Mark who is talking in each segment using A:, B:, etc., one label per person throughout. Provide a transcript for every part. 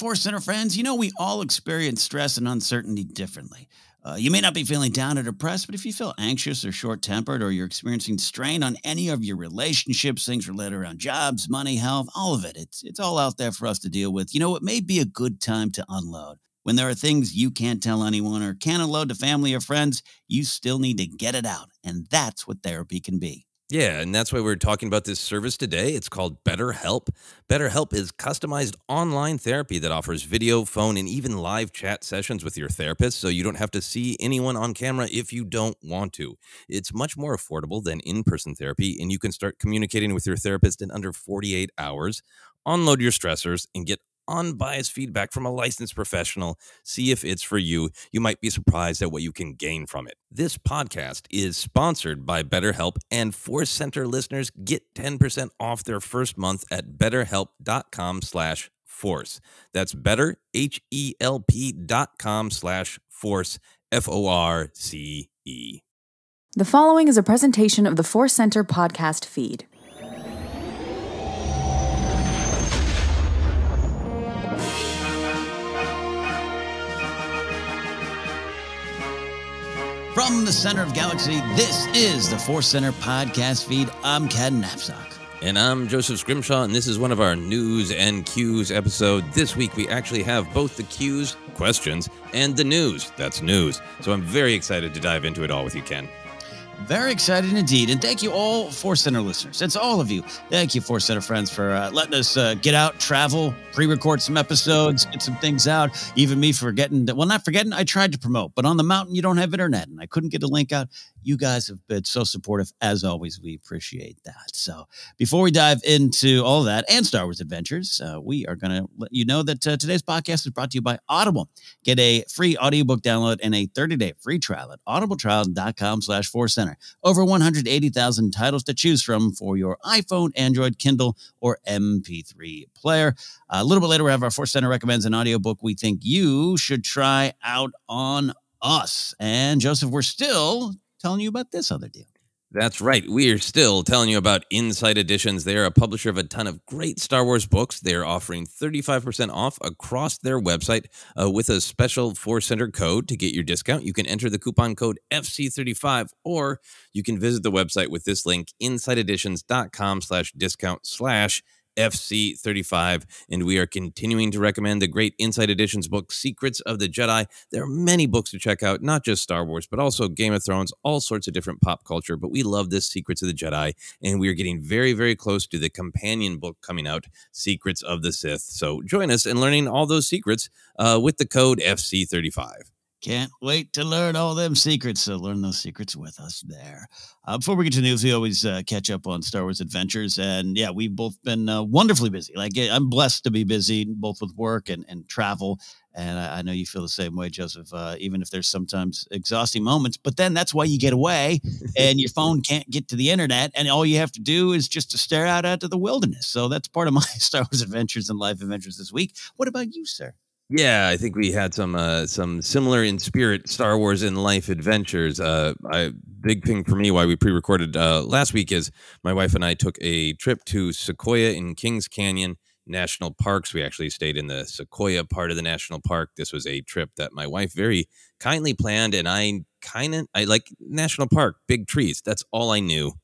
A: Force Center friends, you know we all experience stress and uncertainty differently. You may not be feeling down or depressed, but if you feel anxious or short-tempered or you're experiencing strain on any of your relationships, things related around jobs, money, health, all of it, it's all out there for us to deal with. You know, it may be a good time to unload. When there are things you can't tell anyone or can't unload to family or friends, you still need to get it out, and that's what therapy can be.
B: Yeah, and that's why we're talking about this service today. It's called BetterHelp. BetterHelp is customized online therapy that offers video, phone, and even live chat sessions with your therapist, so you don't have to see anyone on camera if you don't want to. It's much more affordable than in-person therapy, and you can start communicating with your therapist in under 48 hours. Unload your stressors and get unbiased feedback from a licensed professional. See if it's for you. You might be surprised at what you can gain from it. This podcast is sponsored by BetterHelp, and Force Center listeners get 10% off their first month at betterhelp.com/force. That's betterhelp.com/force, FORCE.
C: The following is a presentation of the Force Center podcast feed.
A: From the center of galaxy, this is the Force Center podcast feed. I'm ca16b558218041de9ffcc0775b42108a.
B: And I'm Joseph Scrimshaw, and this is one of our news and cues episode. This week, we actually have both the cues, questions, and the news. That's news. So I'm very excited to dive into it all with you, Ken.
A: Very excited indeed. And thank you all Force Center listeners. It's all of you. Thank you, Force Center friends, for letting us get out, travel, pre-record some episodes, get some things out. Even me forgetting, not forgetting, I tried to promote, but on the mountain, you don't have internet, and I couldn't get a link out. You guys have been so supportive. As always, we appreciate that. So before we dive into all of that and Star Wars Adventures, we are going to let you know that today's podcast is brought to you by Audible. Get a free audiobook download and a 30-day free trial at audibletrial.com/forcecenter. Over 180,000 titles to choose from for your iPhone, Android, Kindle, or MP3 player. A little bit later, we have our Force Center recommends an audiobook we think you should try out on us. And Joseph, we're still telling you about this other deal.
B: That's right. We are still telling you about Inside Editions. They're a publisher of a ton of great Star Wars books. They're offering 35% off across their website with a special Force Center code to get your discount. You can enter the coupon code FC35, or you can visit the website with this link, insideeditions.com/discount/FC35, and we are continuing to recommend the great Inside Editions book, Secrets of the Jedi. There are many books to check out, not just Star Wars, but also Game of Thrones, all sorts of different pop culture, but we love this Secrets of the Jedi, and we are getting very, very close to the companion book coming out, Secrets of the Sith. So join us in learning all those secrets with the code FC35.
A: Can't wait to learn all them secrets, so learn those secrets with us there. Before we get to news, we always catch up on Star Wars Adventures, and yeah, we've both been wonderfully busy. Like, I'm blessed to be busy, both with work and travel, and I know you feel the same way, Joseph, even if there's sometimes exhausting moments, but then that's why you get away, and your phone can't get to the internet, and all you have to do is just to stare out into the wilderness. So that's part of my Star Wars Adventures and life adventures this week. What about you, sir?
B: Yeah, I think we had some similar in spirit Star Wars and life adventures. Big thing for me why we pre-recorded last week is my wife and I took a trip to Sequoia in Kings Canyon National Parks. We actually stayed in the Sequoia part of the national park. This was a trip that my wife very kindly planned, and I like national park, big trees. That's all I knew.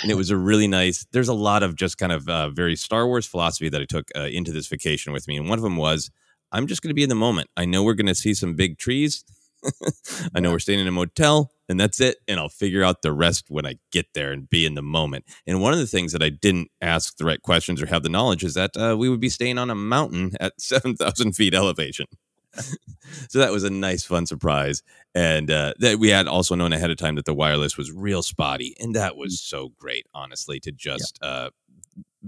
B: And it was a really nice, there's a lot of just kind of very Star Wars philosophy that I took into this vacation with me. And one of them was, I'm just going to be in the moment. I know we're going to see some big trees. I know we're staying in a motel, and that's it. And I'll figure out the rest when I get there and be in the moment. And one of the things that I didn't ask the right questions or have the knowledge is that we would be staying on a mountain at 7,000 feet elevation. So that was a nice, fun surprise. And that we had also known ahead of time that the wireless was real spotty. And that was so great, honestly, to just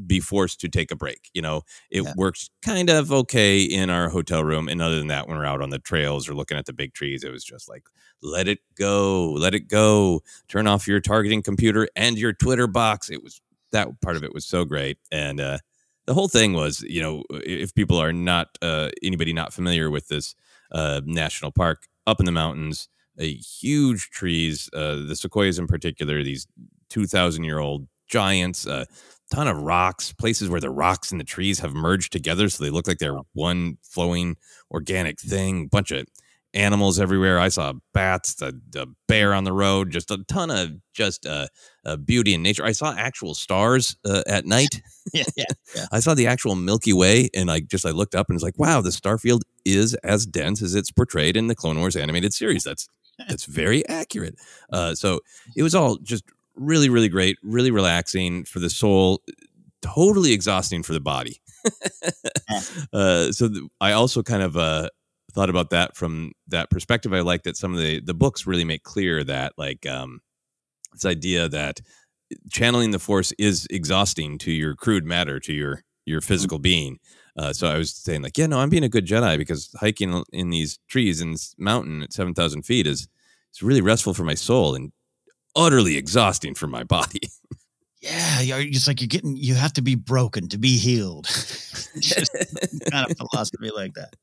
B: be forced to take a break. You know, it works kind of okay in our hotel room. And other than that, when we're out on the trails or looking at the big trees, it was just like, let it go, let it go. Turn off your targeting computer and your Twitter box. It was, that part of it was so great. And the whole thing was, you know, if people are not, anybody not familiar with this national park up in the mountains, huge trees, the sequoias in particular, these 2,000-year-old giants, ton of rocks, places where the rocks and the trees have merged together, so they look like they're one flowing organic thing. Bunch of animals everywhere. I saw bats, the bear on the road, just a ton of just beauty in nature. I saw actual stars at night.
A: Yeah.
B: I saw the actual Milky Way, and I looked up and was like, wow, the star field is as dense as it's portrayed in the Clone Wars animated series. That's very accurate. So it was all just really, really great, really relaxing for the soul, totally exhausting for the body. I also kind of thought about that from that perspective. I like that some of the books really make clear that this idea that channeling the Force is exhausting to your crude matter, to your physical being. So I was saying like, yeah, no, I'm being a good Jedi because hiking in these trees in this mountain at 7,000 feet is really restful for my soul and utterly exhausting for my body.
A: Yeah, it's like you have to be broken to be healed. Just kind of philosophy like that.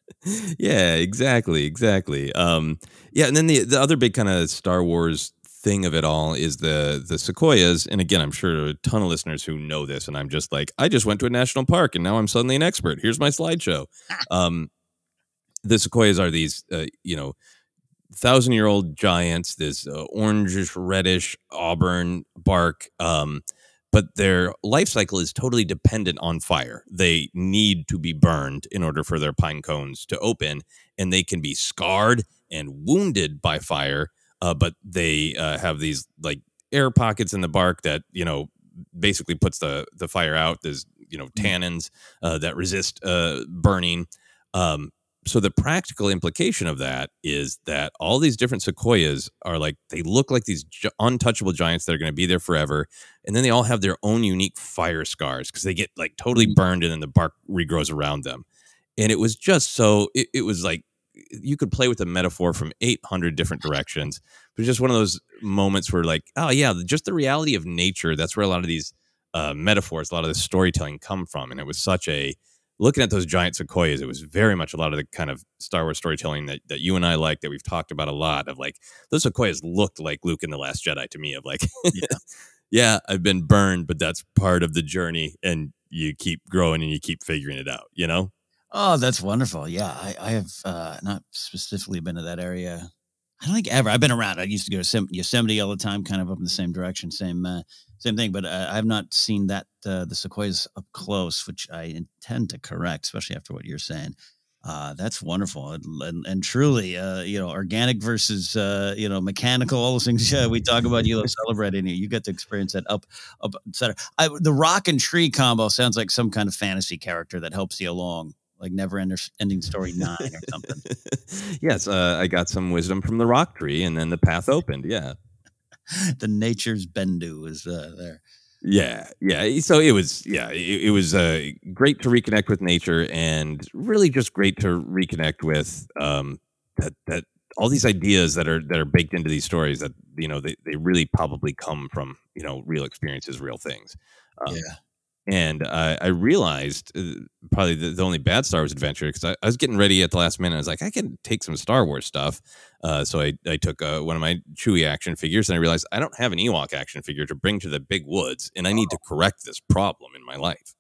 B: Yeah, exactly. Yeah, and then the other big kind of Star Wars thing of it all is the sequoias. And again, I'm sure a ton of listeners who know this, and I'm just like, I just went to a national park and now I'm suddenly an expert. Here's my slideshow. The sequoias are these, 1,000-year-old giants, this orangish, reddish, auburn bark. But their life cycle is totally dependent on fire. They need to be burned in order for their pine cones to open, and they can be scarred and wounded by fire. But they have these like air pockets in the bark that basically puts the fire out. There's tannins that resist burning. So the practical implication of that is that all these different sequoias are like, they look like these untouchable giants that are going to be there forever. And then they all have their own unique fire scars because they get like totally burned and then the bark regrows around them. And it was just so, it was like, you could play with a metaphor from 800 different directions. But just one of those moments where like, oh yeah, just the reality of nature. That's where a lot of these metaphors, a lot of the storytelling come from. And it was such a, looking at those giant sequoias, it was very much a lot of the kind of Star Wars storytelling that you and I like, that we've talked about a lot, of like, those sequoias looked like Luke in The Last Jedi to me, of like, yeah, I've been burned, but that's part of the journey, and you keep growing and you keep figuring it out,
A: Oh, that's wonderful. Yeah, I have not specifically been to that area. I don't think ever. I've been around. I used to go to Yosemite all the time, kind of up in the same direction, same thing. But I have not seen that the sequoias up close, which I intend to correct, especially after what you're saying. That's wonderful, and truly, organic versus mechanical. All those things we talk about. You love celebrating it. You get to experience that up, etc. The rock and tree combo sounds like some kind of fantasy character that helps you along. Like Never Ending Story 9 or something.
B: Yes, I got some wisdom from the rock tree, and then the path opened. Yeah,
A: the nature's Bendu is there.
B: Yeah. So it was, it was great to reconnect with nature, and really just great to reconnect with that all these ideas that are baked into these stories that they really probably come from real experiences, real things. And I realized probably the only bad Star Wars adventure, because I was getting ready at the last minute. I was like, I can take some Star Wars stuff. So I took one of my Chewie action figures, and I realized I don't have an Ewok action figure to bring to the big woods, and I need to correct this problem in my life.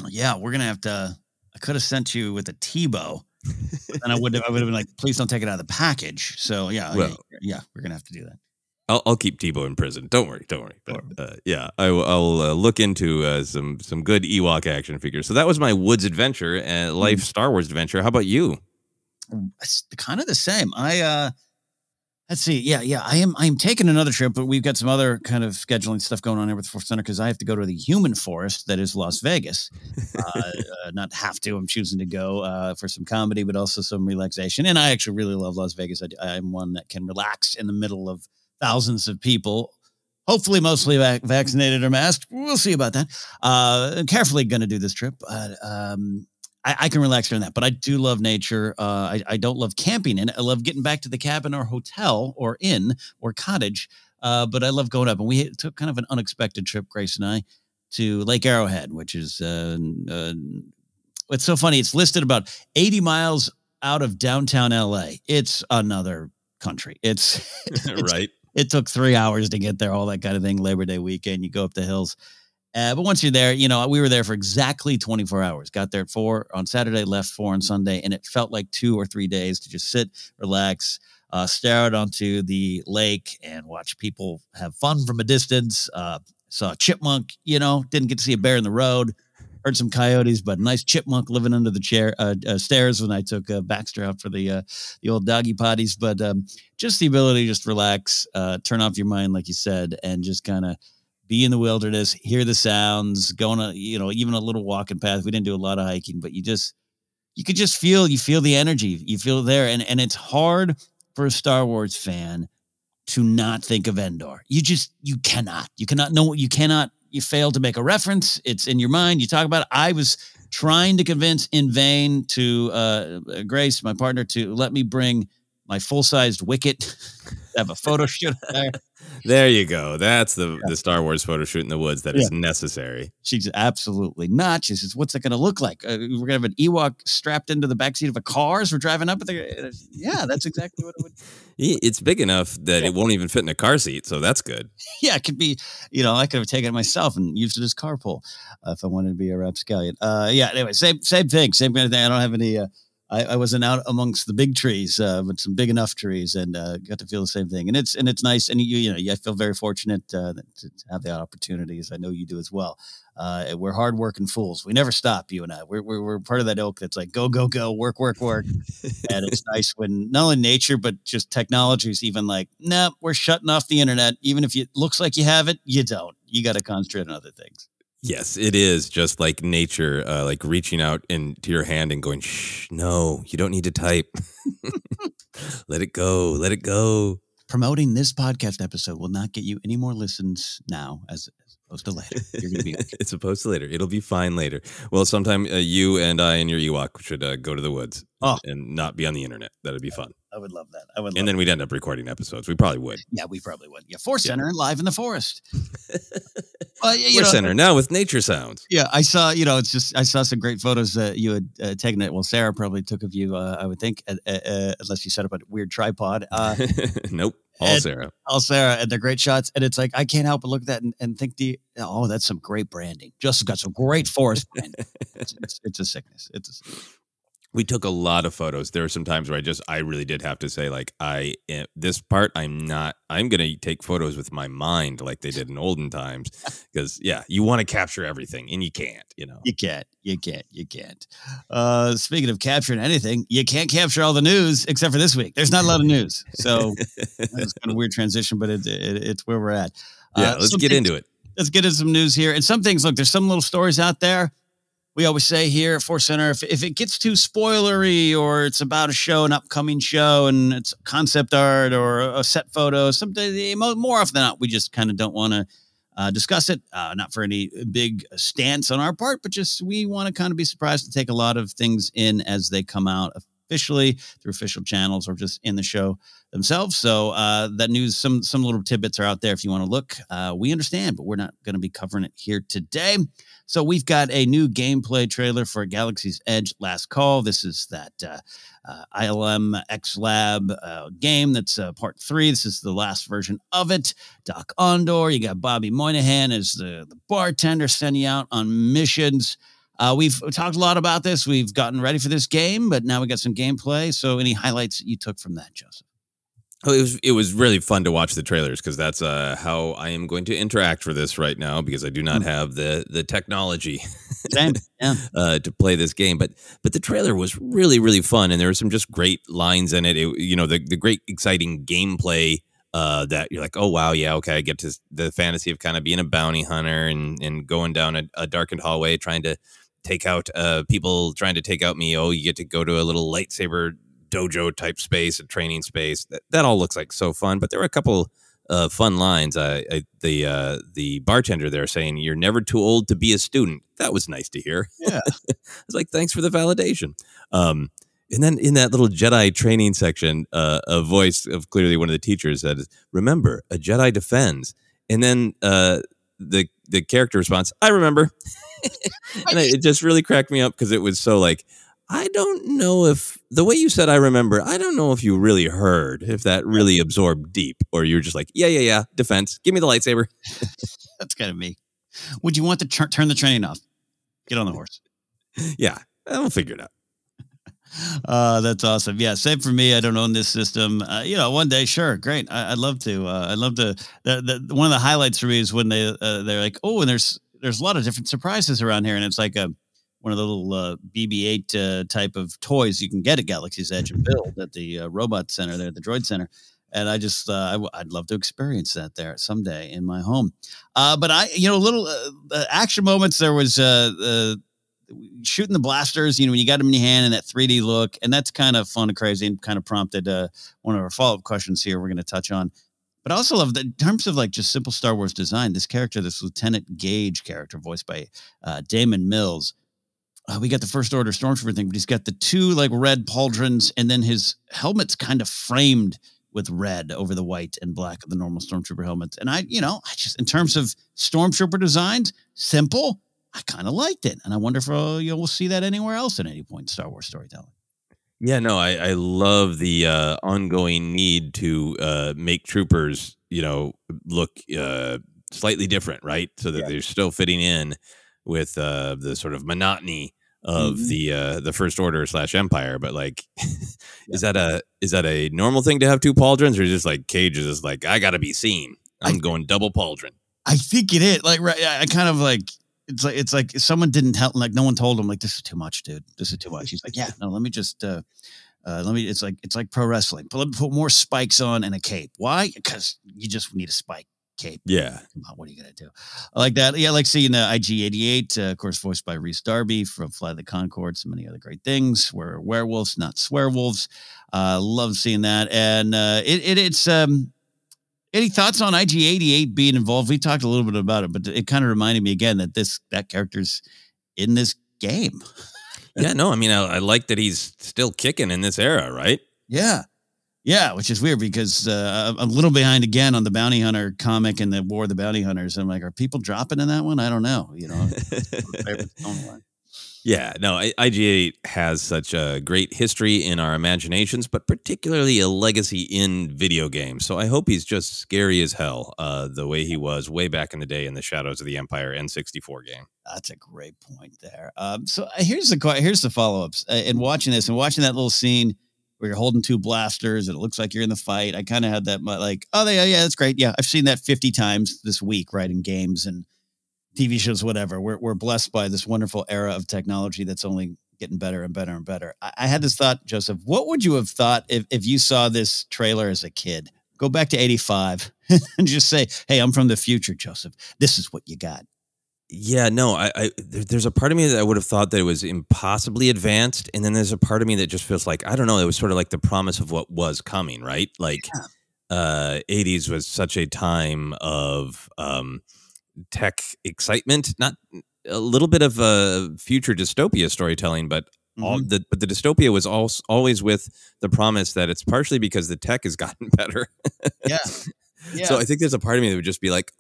A: Yeah, we're going to have to, I could have sent you with a Tebow, and I would have been like, please don't take it out of the package. So yeah, we're going to have to do that.
B: I'll keep Tebow in prison. Don't worry. But I'll look into some good Ewok action figures. So that was my woods adventure, life Star Wars adventure. How about you?
A: It's kind of the same. Let's see. Yeah. I'm taking another trip, but we've got some other kind of scheduling stuff going on here with the Force Center, because I have to go to the human forest that is Las Vegas. Not have to. I'm choosing to go for some comedy, but also some relaxation. And I actually really love Las Vegas. I'm one that can relax in the middle of thousands of people, hopefully mostly vaccinated or masked. We'll see about that. Carefully going to do this trip. I can relax during that, but I do love nature. I don't love camping in it. I love getting back to the cabin or hotel or inn or cottage. But I love going up, and we took kind of an unexpected trip, Grace and I, to Lake Arrowhead, which is, it's so funny. It's listed about 80 miles out of downtown LA. It's another country. It's
B: right.
A: It took 3 hours to get there, all that kind of thing. Labor Day weekend, you go up the hills. But once you're there, we were there for exactly 24 hours. Got there at 4 on Saturday, left 4 on Sunday, and it felt like 2 or 3 days to just sit, relax, stare out onto the lake and watch people have fun from a distance. Saw a chipmunk, didn't get to see a bear in the road. Heard some coyotes, but a nice chipmunk living under the stairs when I took Baxter out for the old doggy potties. But just the ability to just relax, turn off your mind, like you said, and just kind of be in the wilderness, hear the sounds, going on, even a little walking path. We didn't do a lot of hiking, but you could just feel the energy. You feel it there. And it's hard for a Star Wars fan to not think of Endor. You cannot you fail to make a reference. It's in your mind. You talk about it. I was trying to convince in vain to Grace, my partner, to let me bring my full-sized Wicket, have a photo shoot there.
B: There you go. That's the Star Wars photo shoot in the woods that is necessary.
A: She's absolutely not. She says, what's it going to look like? We're going to have an Ewok strapped into the backseat of a car as we're driving up. Yeah, that's exactly what it would be.
B: It's big enough that it won't even fit in a car seat, so that's good.
A: Yeah, it could be, I could have taken it myself and used it as carpool if I wanted to be a rapscallion. Anyway, same thing, same kind of thing. I don't have any... I wasn't out amongst the big trees, but some big enough trees, and got to feel the same thing. And it's nice. And I feel very fortunate to have the opportunities. I know you do as well. We're hardworking fools. We never stop. You and I. We're part of that ilk that's like go, work. And it's nice when not only nature but just technology is even like, nah, we're shutting off the internet. Even if it looks like you have it, you don't. You got to concentrate on other things.
B: Yes, it is just like nature, like reaching out into your hand and going, shh, no, you don't need to type. Let it go.
A: Promoting this podcast episode will not get you any more listens now as opposed to later. You're going to be okay.
B: It's opposed to later. It'll be fine later. Well, sometime you and I and your Ewok should go to the woods and not be on the internet. That'd be fun.
A: I would love that.
B: And then we'd end up recording episodes. We probably would.
A: Yeah, we probably would. Yeah, Force Center live in the forest.
B: Force Center now with nature sounds.
A: Yeah, I saw. I saw some great photos that you had taken. It. Well, Sarah probably took of you. I would think, unless you set up a weird tripod.
B: Nope. All Sarah,
A: and they're great shots. And it's like I can't help but look at that and think, that's some great branding. Just got some great forest branding. It's a sickness.
B: We took a lot of photos. There were some times where I really did have to say, like, this part, I'm going to take photos with my mind like they did in olden times. Because, you want to capture everything and you can't,
A: You can't. Speaking of capturing anything, you can't capture all the news except for this week. There's not a lot of news. So it's kind of a weird transition, but it's where we're at.
B: Let's get into it.
A: Let's get into some news here. And some things, look, there's some little stories out there. We always say here at Force Center, if it gets too spoilery or it's about a show, an upcoming show, and it's concept art or a set photo, more often than not, we just kind of don't want to discuss it. Not for any big stance on our part, but just we want to kind of be surprised to take a lot of things in as they come out officially through official channels or just in the show themselves. So that news, some little tidbits are out there if you want to look. We understand, but we're not going to be covering it here today. So we've got a new gameplay trailer for Galaxy's Edge Last Call. This is that ILM X Lab game that's part 3. This is the last version of it. Doc Ondor, you got Bobby Moynihan as the bartender sending you out on missions. We've talked a lot about this. We've gotten ready for this game, but now we got some gameplay. So any highlights that you took from that, Joseph?
B: Oh, it was really fun to watch the trailers because that's how I am going to interact for this right now because I do not have the technology to play this game. But the trailer was really, really fun, and there were some just great lines in it. The great exciting gameplay that you're like, oh wow, yeah, okay, I get to the fantasy of kind of being a bounty hunter and going down a darkened hallway trying to take out people trying to take out me. Oh, you get to go to a little lightsaber dojo type space, a training space. That all looks like so fun. But there were a couple fun lines. The bartender there saying, "You're never too old to be a student." That was nice to hear.
A: Yeah,
B: I was like, thanks for the validation. And then in that little Jedi training section, a voice of clearly one of the teachers said, "Remember, a Jedi defends." And then the character response, "I remember." And it just really cracked me up because it was so like, I don't know if the way you said I remember, I don't know if you really heard, if that really absorbed deep, or you're just like, yeah, defense. Give me the lightsaber.
A: That's kind of me. Would you want to turn the train off? Get on the horse.
B: Yeah, we'll figure it out.
A: That's awesome. Yeah, same for me. I don't own this system. One day, sure, great. I'd love to. I'd love to. One of the highlights for me is when they're like, oh, and there's a lot of different surprises around here, and it's like one of the little BB-8 type of toys you can get at Galaxy's Edge and build at the Robot Center there, at the Droid Center. And I just, I'd love to experience that there someday in my home. But little action moments. There was shooting the blasters, when you got them in your hand and that 3D look, and that's kind of fun and crazy and kind of prompted one of our follow-up questions here we're going to touch on. But I also love that in terms of like just simple Star Wars design, this character, this Lieutenant Gage character voiced by Damon Mills. We got the First Order Stormtrooper thing, but he's got the two like red pauldrons, and then his helmet's kind of framed with red over the white and black of the normal Stormtrooper helmets. And I just, in terms of Stormtrooper designs, simple, I kind of liked it. And I wonder if we'll see that anywhere else at any point in Star Wars storytelling.
B: Yeah, no, I love the ongoing need to make troopers, look slightly different, right? So that they're still fitting in with the sort of monotony of the First Order / Empire. But like, is that a normal thing to have two pauldrons, or just like Cage is just like, I got to be seen. I'm going double pauldron.
A: I think it is. Like, right, I kind of like. It's like someone didn't help. Like no one told him. Like, this is too much, dude. This is too much. He's like, yeah, no. Let me just. It's like pro wrestling. Put more spikes on and a cape. Why? Because you just need a spike cape.
B: Yeah.
A: Come on, what are you gonna do? I like that. Yeah, I like seeing the IG-88, of course, voiced by Rhys Darby from Flight of the Conchords and many other great things. We're werewolves, not swearwolves. Love seeing that. And it's any thoughts on IG-88 being involved? We talked a little bit about it, but it kind of reminded me again that that character's in this game.
B: Yeah, no, I mean, I like that he's still kicking in this era, right?
A: Yeah. Yeah, which is weird because I'm a little behind again on the Bounty Hunter comic and the War of the Bounty Hunters. I'm like, are people dropping in that one? I don't know.
B: Yeah, no, IG-8 has such a great history in our imaginations, but particularly a legacy in video games. So I hope he's just scary as hell, the way he was way back in the day in the Shadows of the Empire N64 game.
A: That's a great point there. So here's the follow-ups. In watching this and watching that little scene where you're holding two blasters and it looks like you're in the fight, I kind of had that like, oh, yeah, that's great. Yeah, I've seen that 50 times this week, right, in games and TV shows, whatever. We're blessed by this wonderful era of technology that's only getting better and better and better. I had this thought, Joseph, what would you have thought if you saw this trailer as a kid? Go back to 85 and just say, hey, I'm from the future, Joseph. This is what you got.
B: Yeah, no, there's a part of me that I would have thought that it was impossibly advanced. And then there's a part of me that just feels like, I don't know, it was sort of like the promise of what was coming, right? Like 80s was such a time of tech excitement, not a little bit of future dystopia storytelling, but the dystopia was always with the promise that it's partially because the tech has gotten better.
A: Yeah.
B: So I think there's a part of me that would just be like,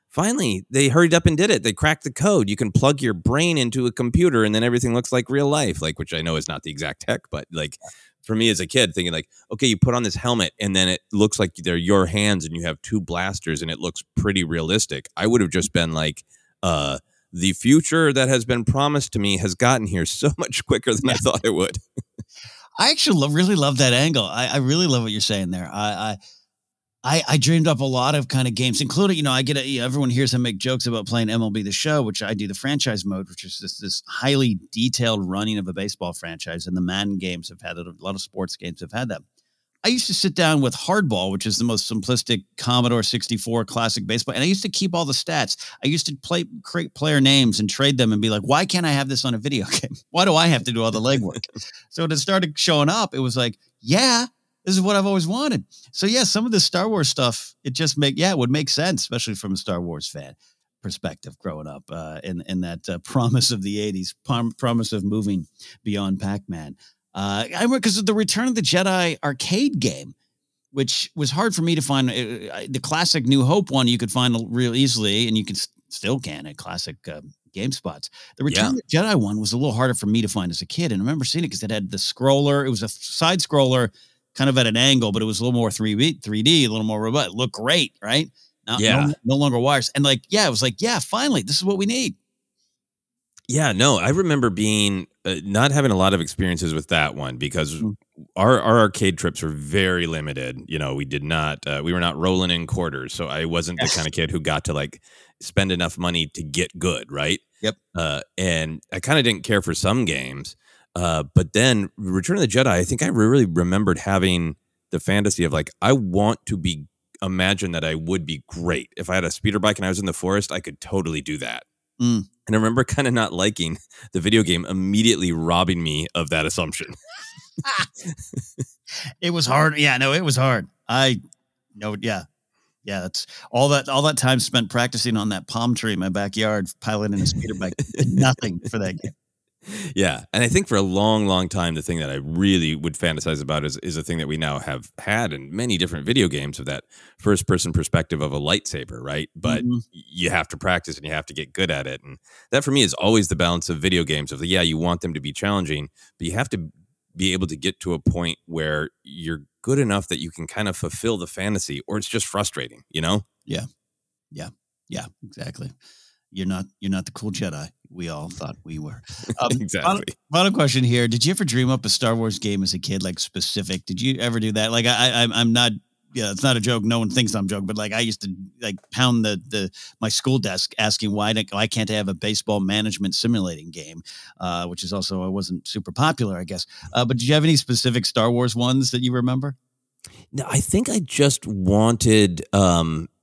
B: finally, they hurried up and did it. They cracked the code. You can plug your brain into a computer and then everything looks like real life, like, which I know is not the exact tech, but like for me as a kid thinking like, okay, you put on this helmet and then it looks like they're your hands and you have two blasters and it looks pretty realistic. I would have just been like, the future that has been promised to me has gotten here so much quicker than I thought it would.
A: I actually really love that angle. I really love what you're saying there. I dreamed up a lot of kind of games, including, I get everyone hears I make jokes about playing MLB The Show, which I do the franchise mode, which is this highly detailed running of a baseball franchise. And the Madden games have had it. A lot of sports games have had that. I used to sit down with Hardball, which is the most simplistic Commodore 64 classic baseball. And I used to keep all the stats. I used to create player names and trade them and be like, why can't I have this on a video game? Why do I have to do all the legwork? So when it started showing up, it was like, yeah, this is what I've always wanted. So yeah, some of the Star Wars stuff, it would make sense, especially from a Star Wars fan perspective growing up in that promise of the 80s, promise of moving beyond Pac-Man. I remember because of the Return of the Jedi arcade game, which was hard for me to find. The classic New Hope one you could find real easily, and you can still can at classic GameSpots. The Return of the Jedi one was a little harder for me to find as a kid. And I remember seeing it because it had the scroller. It was a side scroller kind of at an angle, but it was a little more 3D, a little more robust. It looked great, right? No longer wires. And like, it was like, finally, this is what we need.
B: Yeah, no, I remember being not having a lot of experiences with that one because our arcade trips were very limited. You know, we were not rolling in quarters. So I wasn't the kind of kid who got to like spend enough money to get good. Right.
A: Yep.
B: And I kind of didn't care for some games. But then Return of the Jedi, I think I really remembered having the fantasy of like, I want to imagine that I would be great. If I had a speeder bike and I was in the forest, I could totally do that. And I remember kind of not liking the video game immediately robbing me of that assumption.
A: It was hard. Yeah, no, it was hard. That's all that time spent practicing on that palm tree in my backyard, piloting a speeder bike. Did nothing for that game.
B: Yeah. And I think for a long, long time, the thing that I really would fantasize about is a thing that we now have had in many different video games of that first person perspective of a lightsaber, right? But you have to practice and you have to get good at it. And that for me is always the balance of video games of you want them to be challenging, but you have to be able to get to a point where you're good enough that you can kind of fulfill the fantasy or it's just frustrating, you know?
A: Yeah, exactly. You're not the cool Jedi we all thought we were.
B: Exactly.
A: Final question here. Did you ever dream up a Star Wars game as a kid, like specific? Did you ever do that? Like I'm not, it's not a joke. No one thinks I'm joking, but like I used to like pound my school desk asking why can't I have a baseball management simulating game, which is also, I wasn't super popular, I guess. But did you have any specific Star Wars ones that you remember?
B: No, I think I just wanted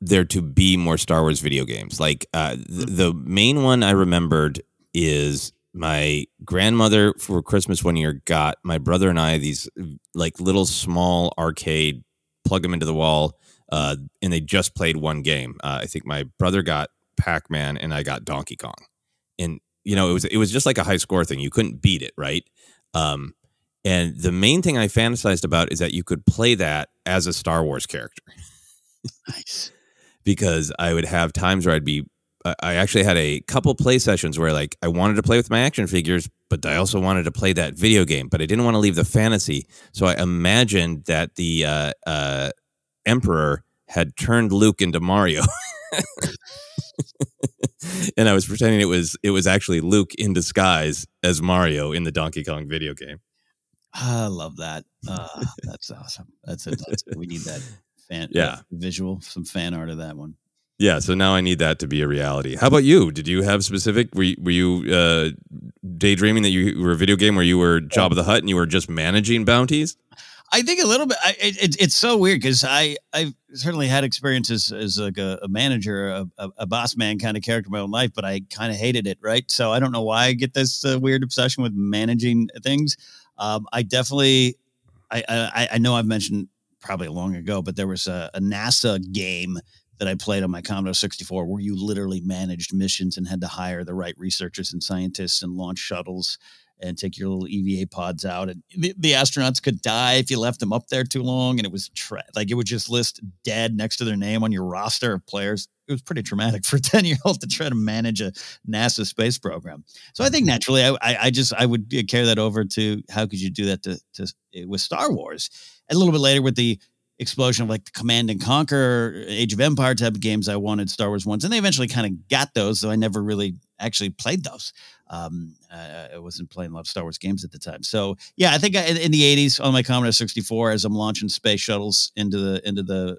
B: there to be more Star Wars video games. Like the main one I remembered is my grandmother for Christmas one year got my brother and I these like little small arcade, plug them into the wall, and they just played one game. I think my brother got Pac-Man and I got Donkey Kong. And, you know, it was just like a high score thing. You couldn't beat it, right? And the main thing I fantasized about is that you could play that as a Star Wars character.
A: Nice.
B: Because I would have times where I actually had a couple play sessions where like I wanted to play with my action figures, but I also wanted to play that video game, but I didn't want to leave the fantasy. So I imagined that the Emperor had turned Luke into Mario. And I was pretending it was actually Luke in disguise as Mario in the Donkey Kong video game.
A: I love that. That's awesome. That's we need that visual, some fan art of that one.
B: Yeah, so now I need that to be a reality. How about you? Did you have specific? Were you daydreaming that you were a video game where you were Jabba the Hutt and you were just managing bounties?
A: I think a little bit. It's so weird because I've certainly had experiences as like a manager, a boss man kind of character in my own life, but I kind of hated it. Right, so I don't know why I get this weird obsession with managing things. I definitely, I know I've mentioned probably long ago, but there was a NASA game that I played on my Commodore 64 where you literally managed missions and had to hire the right researchers and scientists and launch shuttles and take your little EVA pods out. And the astronauts could die if you left them up there too long. And it was it would just list dead next to their name on your roster of players. It was pretty traumatic for a 10-year-old to try to manage a NASA space program. So I think naturally I would carry that over to how could you do that to with Star Wars. And a little bit later with the explosion of like the Command and Conquer, Age of Empire type of games, I wanted Star Wars ones. And they eventually kind of got those, though I never really actually played those. I wasn't playing a lot of Star Wars games at the time. So yeah, I think in the 80s on my Commodore 64, as I'm launching space shuttles into the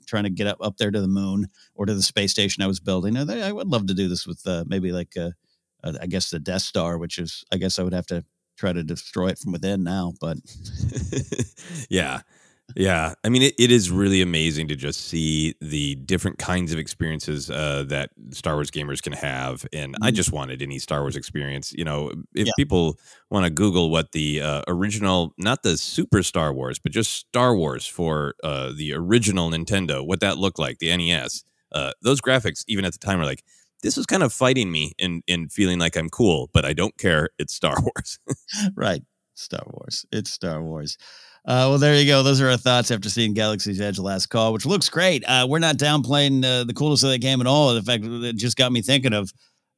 A: trying to get up there to the moon or to the space station I was building, I would love to do this with maybe like I guess the Death Star, which is, I guess I would have to try to destroy it from within now, but
B: yeah. Yeah, I mean, it is really amazing to just see the different kinds of experiences that Star Wars gamers can have. And I just wanted any Star Wars experience. You know, if people want to Google what the original, not the Super Star Wars, but just Star Wars for the original Nintendo, what that looked like, the NES, those graphics, even at the time, were like, this was kind of fighting me in feeling like I'm cool, but I don't care. It's Star Wars.
A: Right. Star Wars. It's Star Wars. Well, there you go. Those are our thoughts after seeing Galaxy's Edge Last Call, which looks great. We're not downplaying the coolness of that game at all. In fact, it just got me thinking of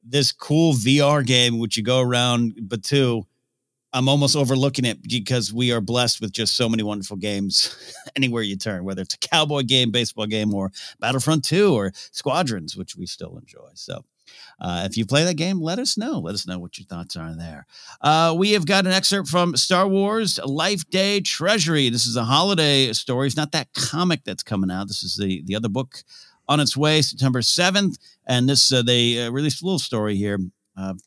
A: this cool VR game, which you go around Batu. I'm almost overlooking it because we are blessed with just so many wonderful games anywhere you turn, whether it's a cowboy game, baseball game, or Battlefront 2 or Squadrons, which we still enjoy. So if you play that game, let us know. Let us know what your thoughts are there. We have got an excerpt from Star Wars Life Day Treasury. This is a holiday story. It's not that comic that's coming out. This is the other book on its way, September 7th. And this they released a little story here.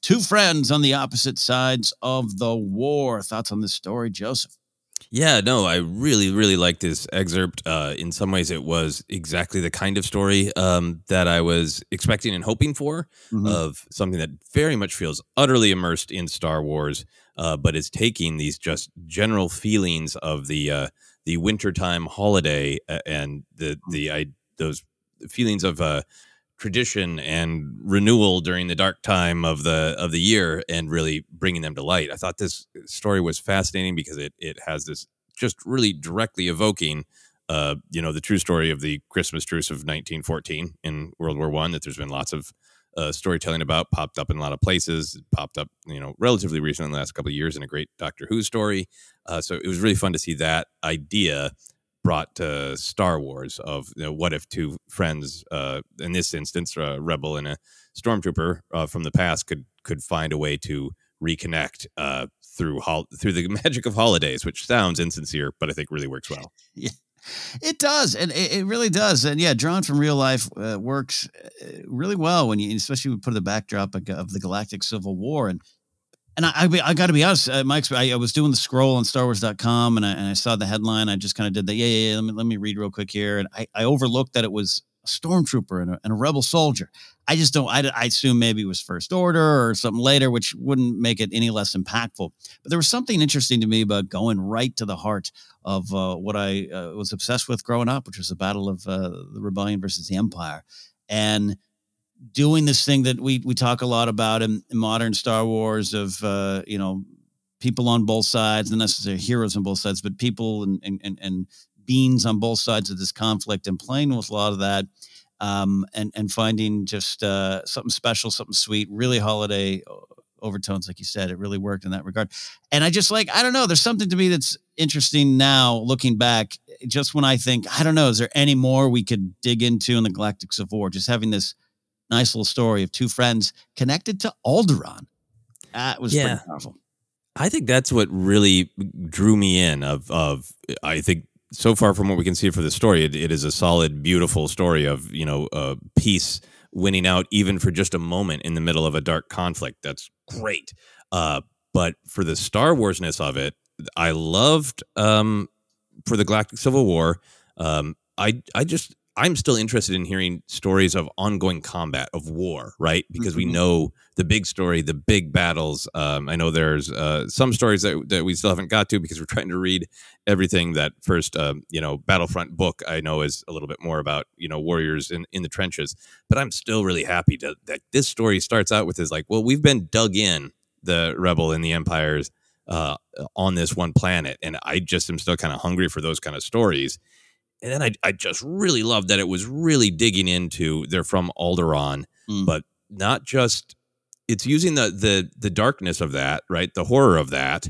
A: Two friends on the opposite sides of the war. Thoughts on this story, Joseph?
B: Yeah, no, I really, really like this excerpt. In some ways, it was exactly the kind of story that I was expecting and hoping for, of something that very much feels utterly immersed in Star Wars, but is taking these just general feelings of the wintertime holiday and those feelings of tradition and renewal during the dark time of the year, and really bringing them to light. I thought this story was fascinating because it has this just really directly evoking the true story of the Christmas truce of 1914 in World War I, that there's been lots of storytelling about, popped up in a lot of places, popped up relatively recently in the last couple of years in a great Doctor Who story. So it was really fun to see that idea brought to Star Wars of what if two friends, in this instance, a rebel and a stormtrooper from the past, could find a way to reconnect through the magic of holidays, which sounds insincere, but I think really works well.
A: Yeah, it does, and it really does, and yeah, drawn from real life, works really well when you, especially when you put the backdrop of the Galactic Civil War. And I got to be honest, Mike, I was doing the scroll on StarWars.com, and I saw the headline. I just kind of did that. Yeah. Let me read real quick here. And I overlooked that it was a stormtrooper and a rebel soldier. I just don't. I assume maybe it was First Order or something later, which wouldn't make it any less impactful. But there was something interesting to me about going right to the heart of what I was obsessed with growing up, which was the battle of the Rebellion versus the Empire, and doing this thing that we talk a lot about in modern Star Wars of, people on both sides, not necessarily heroes on both sides, but people and beings on both sides of this conflict, and playing with a lot of that, and finding just something special, something sweet, really holiday overtones. Like you said, it really worked in that regard. And I just I don't know, there's something to me that's interesting now looking back, just when I think, I don't know, is there any more we could dig into in the Galactic Civil War? Just having this nice little story of two friends connected to Alderaan. It was pretty powerful.
B: I think that's what really drew me in I think so far from what we can see for the story, it is a solid, beautiful story of, peace winning out even for just a moment in the middle of a dark conflict. That's great. But for the Star Wars-ness of it, I loved, for the Galactic Civil War, I'm still interested in hearing stories of ongoing combat, of war, right? Because we know the big story, the big battles. I know there's some stories that we still haven't got to because we're trying to read everything. That first, Battlefront book I know is a little bit more about, warriors in the trenches. But I'm still really happy that this story starts out with we've been dug in, the Rebel and the Empires on this one planet. And I just am still kind of hungry for those kind of stories. And then I just really love that it was really digging into, they're from Alderaan, but not just, it's using the darkness of that, right? The horror of that,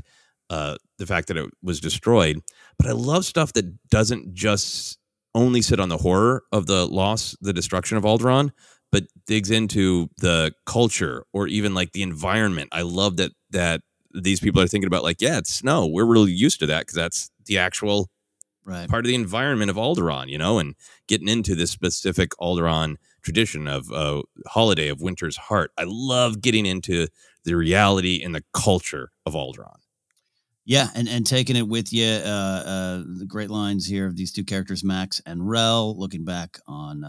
B: the fact that it was destroyed. But I love stuff that doesn't just only sit on the horror of the loss, the destruction of Alderaan, but digs into the culture or even the environment. I love that these people are thinking about it's snow. We're really used to that because that's the actual part of the environment of Alderaan, and getting into this specific Alderaan tradition of holiday of Winter's Heart. I love getting into the reality and the culture of Alderaan.
A: Yeah, and taking it with you, the great lines here of these two characters, Max and Rel, looking back on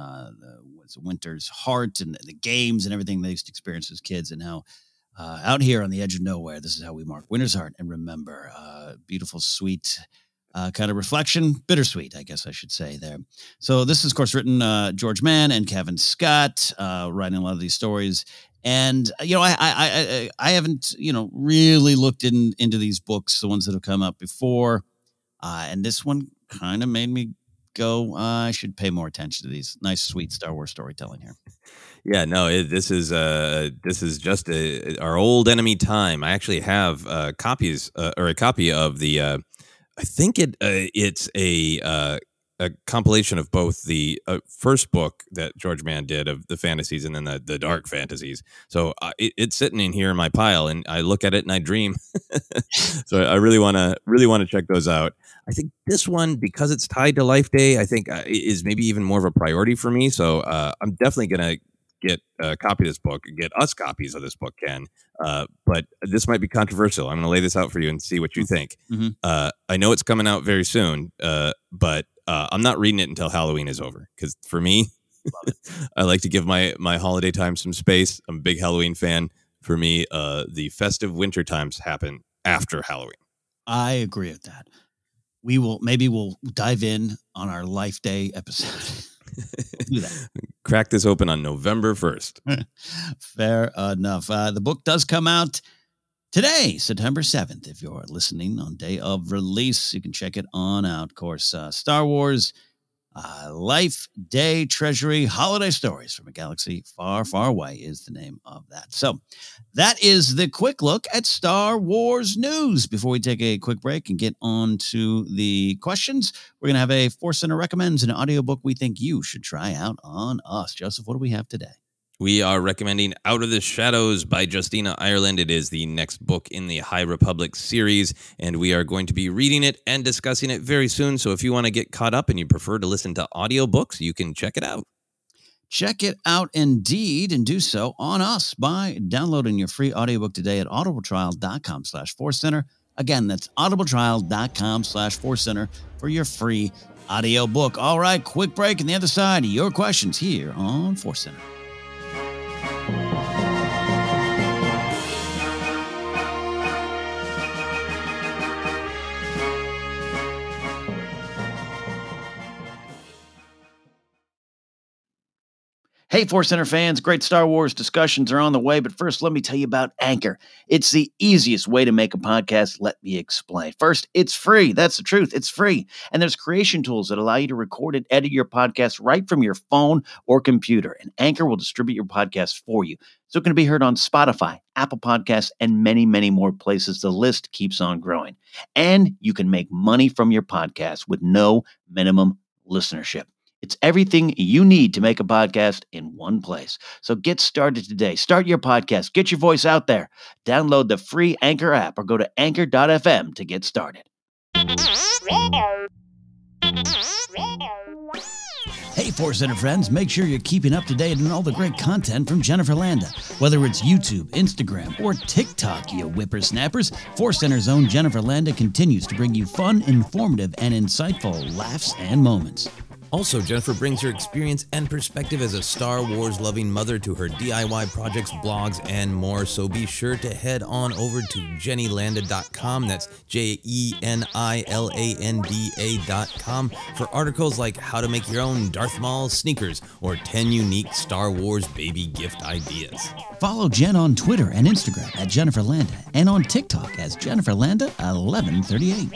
A: Winter's Heart and the games and everything they used to experience as kids, and how out here on the edge of nowhere, this is how we mark Winter's Heart and remember. Beautiful, sweet kind of reflection, bittersweet, I guess I should say there. So this is, of course, written George Mann and Kevin Scott, writing a lot of these stories. And, I haven't, really looked into these books, the ones that have come up before. And this one kind of made me go, I should pay more attention to these nice, sweet Star Wars storytelling here.
B: Yeah, no, this is just our old enemy time. I actually have copies or a copy of the. I think it's a compilation of both the first book that George Mann did of the fantasies and then the dark fantasies. So it's sitting in here in my pile, and I look at it and I dream. So I really want to check those out. I think this one, because it's tied to Life Day, I think is maybe even more of a priority for me. So I'm definitely gonna get a copy of this book, get us copies of this book, Ken. But this might be controversial. I'm going to lay this out for you and see what you think.
A: Mm-hmm.
B: I know it's coming out very soon, but I'm not reading it until Halloween is over. Because for me, I like to give my holiday time some space. I'm a big Halloween fan. For me, the festive winter times happen after Halloween.
A: I agree with that. Maybe we'll dive in on our Life Day episode. Do that.
B: Crack this open on November 1st.
A: Fair enough. The book does come out today, September 7th. If you're listening on day of release, you can check it on out. Of course, Star Wars Life Day Treasury Holiday Stories from a Galaxy Far, Far Away is the name of that. So that is the quick look at Star Wars news. Before we take a quick break and get on to the questions, we're going to have a Force Center Recommends, an audiobook we think you should try out on us. Joseph, what do we have today?
B: We are recommending Out of the Shadows by Justina Ireland. It is the next book in the High Republic series, and we are going to be reading it and discussing it very soon. So if you want to get caught up and you prefer to listen to audiobooks, you can check it out.
A: Check it out indeed, and do so on us by downloading your free audiobook today at audibletrial.com/forcecenter. Again, that's audibletrial.com/forcecenter for your free audiobook. All right, quick break, and the other side, your questions here on Force Center. Hey, Force Center fans, great Star Wars discussions are on the way, but first let me tell you about Anchor. It's the easiest way to make a podcast. Let me explain. First, it's free. That's the truth. It's free. And there's creation tools that allow you to record and edit your podcast right from your phone or computer. And Anchor will distribute your podcast for you. So it can be heard on Spotify, Apple Podcasts, and many, many more places. The list keeps on growing. And you can make money from your podcast with no minimum listenership. It's everything you need to make a podcast in one place. So get started today. Start your podcast. Get your voice out there. Download the free Anchor app or go to anchor.fm to get started. Hey, Force Center friends, make sure you're keeping up to date on all the great content from Jennifer Landa. Whether it's YouTube, Instagram, or TikTok, you whippersnappers, Force Center's own Jennifer Landa continues to bring you fun, informative, and insightful laughs and moments.
B: Also, Jennifer brings her experience and perspective as a Star Wars-loving mother to her DIY projects, blogs, and more. So be sure to head on over to JennyLanda.com. That's JENILANDA.com for articles like how to make your own Darth Maul sneakers or 10 unique Star Wars baby gift ideas.
A: Follow Jen on Twitter and Instagram at Jennifer Landa and on TikTok as Jennifer Landa 1138.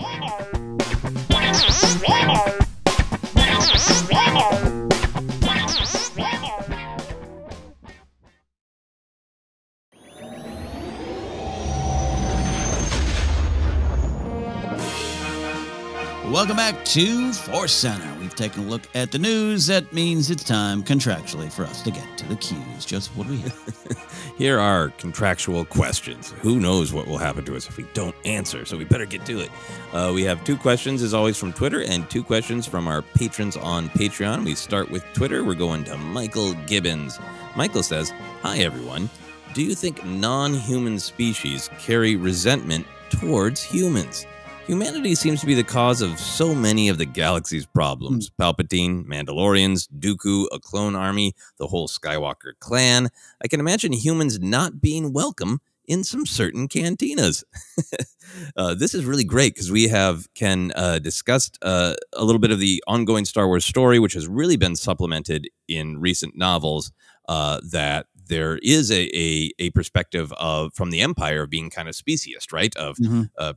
A: Welcome back to Force Center. We've taken a look at the news. That means it's time contractually for us to get to the cues. Joseph, what do we have?
B: Here are contractual questions. Who knows what will happen to us if we don't answer, so we better get to it. We have 2 questions, as always, from Twitter and 2 questions from our patrons on Patreon. We start with Twitter. We're going to Michael Gibbons. Michael says, "Hi, everyone. Do you think non-human species carry resentment towards humans? Humanity seems to be the cause of so many of the galaxy's problems. Palpatine, Mandalorians, Dooku, a clone army, the whole Skywalker clan. I can imagine humans not being welcome in some certain cantinas." This is really great because we have, Ken, discussed a little bit of the ongoing Star Wars story, which has really been supplemented in recent novels, that there is a perspective of from the Empire of being kind of speciest, right? Of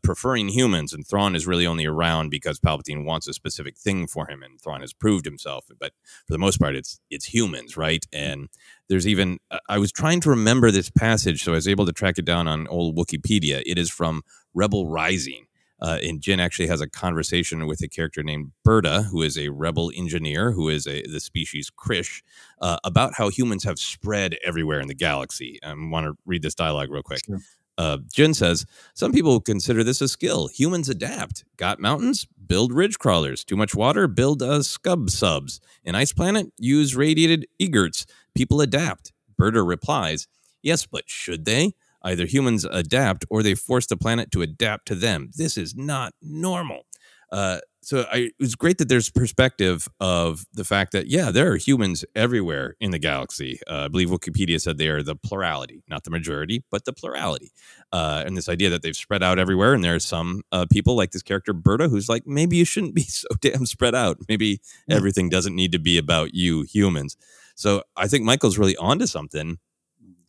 B: preferring humans, and Thrawn is really only around because Palpatine wants a specific thing for him, and Thrawn has proved himself. But for the most part, it's humans, right? And there's even I was trying to remember this passage, so I was able to track it down on old Wikipedia. It is from Rebel Rising. And Jin actually has a conversation with a character named Berta, who is a rebel engineer, who is the species Krish, about how humans have spread everywhere in the galaxy. I want to read this dialogue real quick. Sure. Jin says, some people consider this a skill. Humans adapt. Got mountains? Build ridge crawlers. Too much water? Build scub subs. An ice planet? Use radiated egerts. People adapt. Berta replies, yes, but should they? Either humans adapt or they force the planet to adapt to them. This is not normal. It was great that there's perspective of the fact that, yeah, there are humans everywhere in the galaxy. I believe Wikipedia said they are the plurality, not the majority, but the plurality. And this idea that they've spread out everywhere. And there are some people like this character, Berta, who's like, maybe you shouldn't be so damn spread out. Maybe everything doesn't need to be about you humans. So I think Michael's really onto something.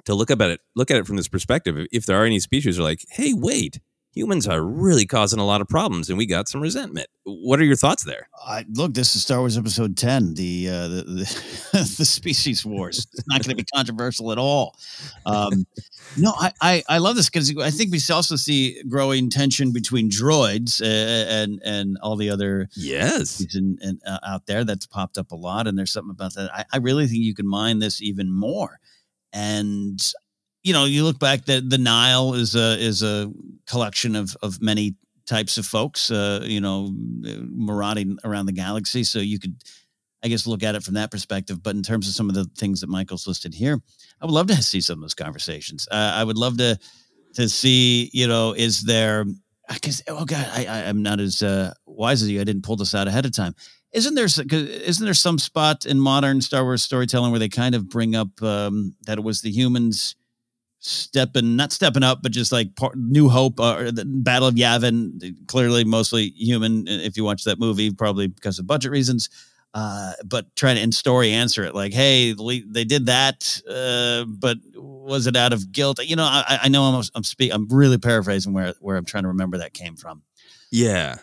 B: To look at it from this perspective, if there are any species that are like, hey, wait, humans are really causing a lot of problems and we got some resentment. What are your thoughts there?
A: Look, this is Star Wars Episode 10, the species wars. It's not going to be controversial at all. No, I love this because I think we also see growing tension between droids and all the other and out there. That's popped up a lot, and there's something about that. I really think you can mine this even more. And, you know, you look back, the Nile is a collection of many types of folks, marauding around the galaxy. So you could, I guess, look at it from that perspective. But in terms of some of the things that Michael's listed here, I would love to see some of those conversations. I would love to see, is there, because, oh God, I'm not as wise as you. I didn't pull this out ahead of time. Isn't there some spot in modern Star Wars storytelling where they kind of bring up that it was the humans not stepping up, but just like New Hope or the Battle of Yavin, clearly mostly human. If you watch that movie, probably because of budget reasons, but trying to in story answer it like, hey, they did that, but was it out of guilt? I know I'm really paraphrasing where I'm trying to remember that came from.
B: Yeah.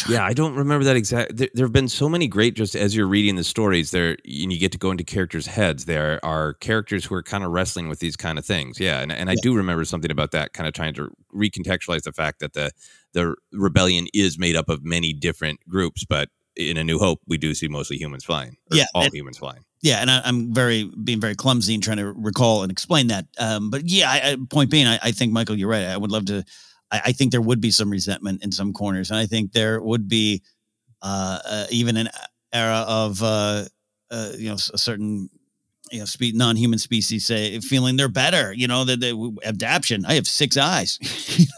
B: Yeah, I don't remember that exact. There have been so many great, just as you're reading the stories there, and you get to go into characters' heads. There are characters who are kind of wrestling with these kind of things. Yeah, and I do remember something about that, kind of trying to recontextualize the fact that the rebellion is made up of many different groups, but in A New Hope, we do see mostly humans flying. All humans flying. Yeah,
A: and I'm being very clumsy and trying to recall and explain that. But yeah, point being, I think, Michael, you're right. I would love to. I think there would be some resentment in some corners. And I think there would be even an era of, a certain, non-human species feeling they're better, that adaptation. I have 6 eyes.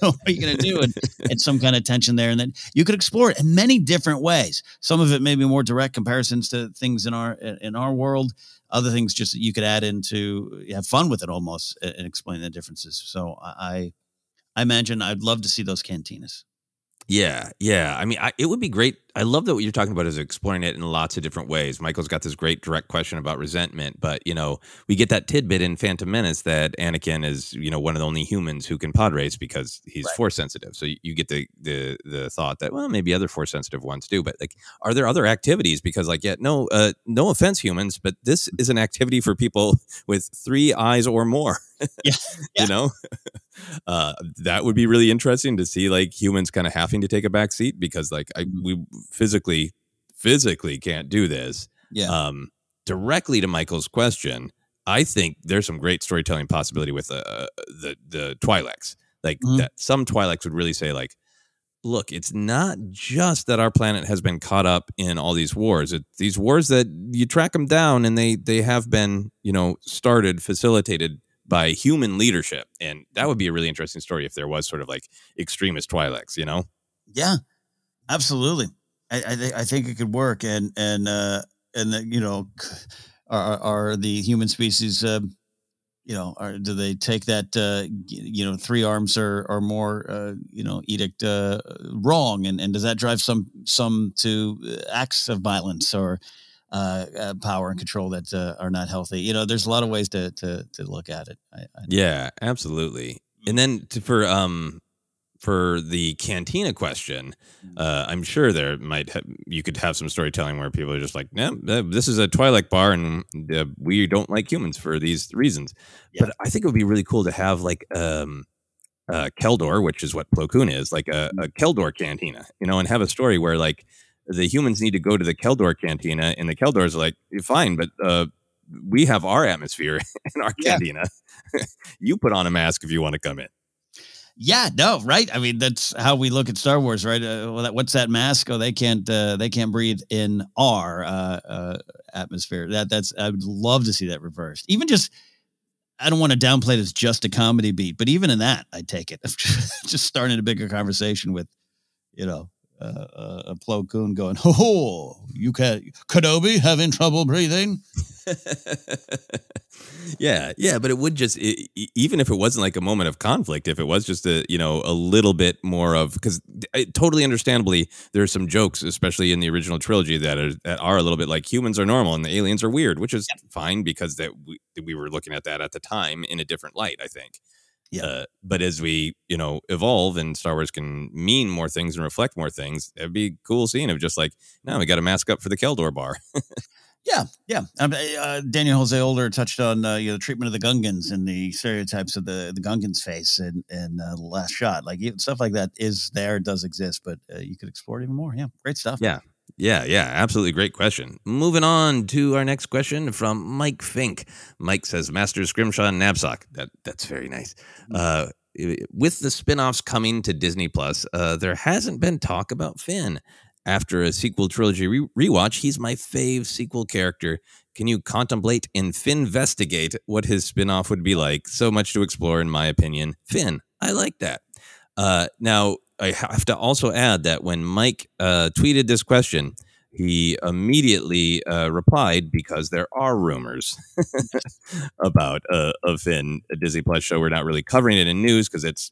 A: What are you going to do? And some kind of tension there. And then you could explore it in many different ways. Some of it may be more direct comparisons to things in our world. Other things just that you could add in to have fun with it almost and explain the differences. So I imagine I'd love to see those cantinas.
B: Yeah. I mean, it would be great. I love that what you're talking about is exploring it in lots of different ways. Michael's got this great direct question about resentment, but, we get that tidbit in Phantom Menace that Anakin is, one of the only humans who can pod race because he's force sensitive. So you get the thought that, well, maybe other force sensitive ones do, but like, are there other activities? Because no offense, humans, but this is an activity for people with 3 eyes or more. Yeah. That would be really interesting to see, like, humans kind of having to take a back seat because we physically can't do this.
A: Yeah.
B: Directly to Michael's question, I think there's some great storytelling possibility with the Twi'leks. That some Twi'leks would really say, like, look, it's not just that our planet has been caught up in all these wars. It's these wars that you track them down and they have been, started, facilitated by human leadership. And that would be a really interesting story if there was sort of like extremist Twi'leks,
A: Yeah, absolutely. I think it could work. And are the human species, do they take that, 3 arms or more, edict wrong? And does that drive some to acts of violence or, power and control that are not healthy. You know, there's a lot of ways to look at it. I
B: Yeah, absolutely. And then for the cantina question, I'm sure there you could have some storytelling where people are just like, no, this is a Twilight bar and we don't like humans for these reasons.
A: Yeah.
B: But I think it would be really cool to have like Keldor, which is what Plo Koon is, like a Keldor cantina, you know, and have a story where like the humans need to go to the Keldor cantina and the Keldors are like, fine, but we have our atmosphere in our cantina. You put on a mask if you want to come in.
A: Yeah, no, right. I mean, that's how we look at Star Wars, right? What's that mask? Oh, they can't breathe in our atmosphere. I would love to see that reversed. Even just, I don't want to downplay this just a comedy beat, but even in that, I'd take it. Just starting a bigger conversation with, you know, a Plo Koon going, "Oh, you can't, Kenobi having trouble breathing."
B: Yeah, but it would just even if it wasn't like a moment of conflict, if it was just a little bit more of, because totally understandably there are some jokes, especially in the original trilogy, that are a little bit like humans are normal and the aliens are weird, which is fine because that we were looking at that at the time in a different light, I think. Yeah. But as we evolve and Star Wars can mean more things and reflect more things, it'd be a cool scene of just like, now we got to mask up for the Keldor bar.
A: Yeah. Daniel Jose Older touched on the treatment of the Gungans and the stereotypes of the Gungans face in the last shot. Like stuff like that does exist, but you could explore it even more. Yeah, great stuff.
B: Yeah, absolutely great question. Moving on to our next question from Mike Fink. Mike says, Master Scrimshaw and Knapsack. That's very nice. With the spinoffs coming to Disney Plus, there hasn't been talk about Finn. After a sequel trilogy rewatch, he's my fave sequel character. Can you contemplate and Finvestigate what his spinoff would be like? So much to explore, in my opinion. Finn, I like that. Now, I have to also add that when Mike tweeted this question, he immediately replied, because there are rumors about a Finn, a Disney Plus show. We're not really covering it in news because it's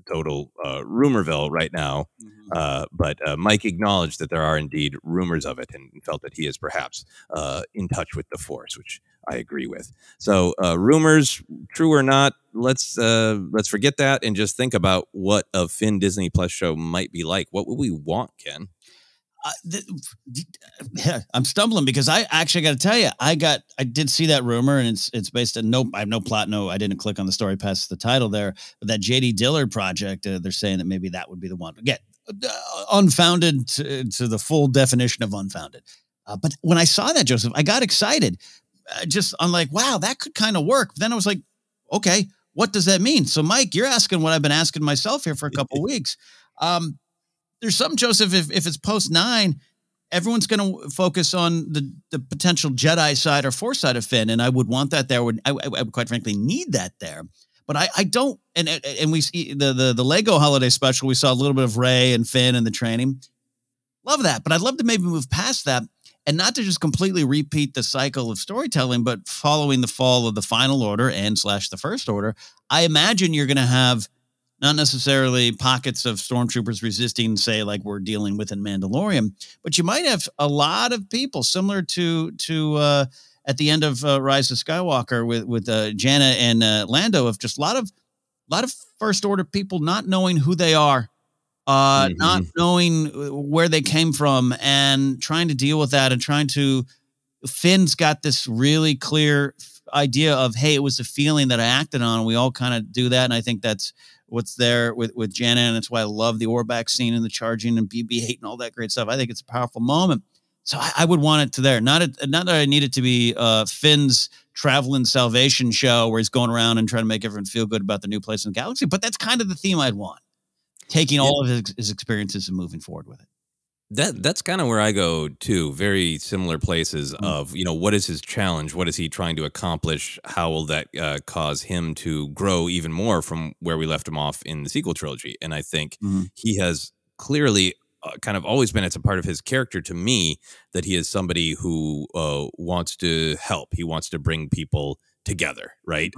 B: total rumorville right now. But Mike acknowledged that there are indeed rumors of it and felt that he is perhaps in touch with the Force, which I agree with. So rumors, true or not, let's forget that and just think about what a Finn Disney Plus show might be like. What would we want, Ken?
A: I'm stumbling because I actually got to tell you, I did see that rumor, and it's based on I have no plot. No, I didn't click on the story past the title there, but that JD Dillard project, they're saying that maybe that would be the one. Again, unfounded to the full definition of unfounded. But when I saw that, Joseph, I got excited. I'm like, wow, that could kind of work. Then I was like, okay, what does that mean? So Mike, you're asking what I've been asking myself here for a couple of weeks. There's something, Joseph, if it's post 9, everyone's going to focus on the potential Jedi side or Force side of Finn. And I would want that there. I would quite frankly need that there. But I don't. And we see the Lego holiday special. We saw a little bit of Rey and Finn and the training. Love that. But I'd love to maybe move past that and not to just completely repeat the cycle of storytelling, but following the fall of the Final Order and / the First Order. I imagine you're going to have not necessarily pockets of stormtroopers resisting, say, like we're dealing with in Mandalorian, but you might have a lot of people similar to at the end of Rise of Skywalker with Janna and Lando, of just a lot of First Order people not knowing who they are, not knowing where they came from, and trying to deal with that, and Finn's got this really clear idea of, hey, it was a feeling that I acted on. We all kind of do that, and I think that's what's there with Janna, and that's why I love the Orback scene and the charging and BB-8 and all that great stuff. I think it's a powerful moment. So I would want it to there. Not that I need it to be Finn's traveling salvation show where he's going around and trying to make everyone feel good about the new place in the galaxy, but that's kind of the theme I'd want. Taking all of his experiences and moving forward with it.
B: That's kind of where I go too. Very similar places of, what is his challenge? What is he trying to accomplish? How will that cause him to grow even more from where we left him off in the sequel trilogy? And I think he has clearly kind of always been, it's a part of his character to me, that he is somebody who wants to help. He wants to bring people together, right?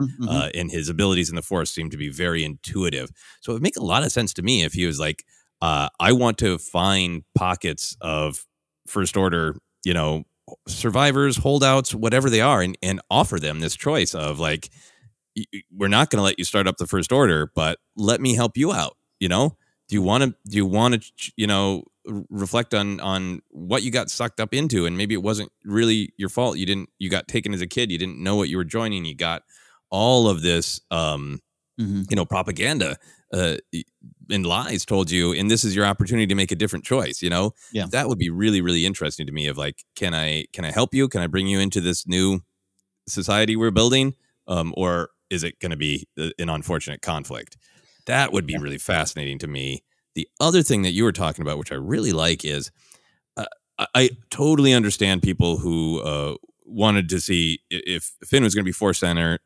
B: And his abilities in the Force seem to be very intuitive. So it would make a lot of sense to me if he was like, I want to find pockets of First Order, survivors, holdouts, whatever they are, and offer them this choice of like, we're not going to let you start up the First Order, but let me help you out. You know, do you want to, reflect on what you got sucked up into, and maybe it wasn't really your fault. You got taken as a kid. You didn't know what you were joining. You got all of this, propaganda and lies told you, and this is your opportunity to make a different choice.
A: Yeah.
B: That would be really, really interesting to me. Of like, can I help you? Can I bring you into this new society we're building, or is it going to be an unfortunate conflict? That would be really fascinating to me. The other thing that you were talking about, which I really like, is I totally understand people who wanted to see if Finn was going to be force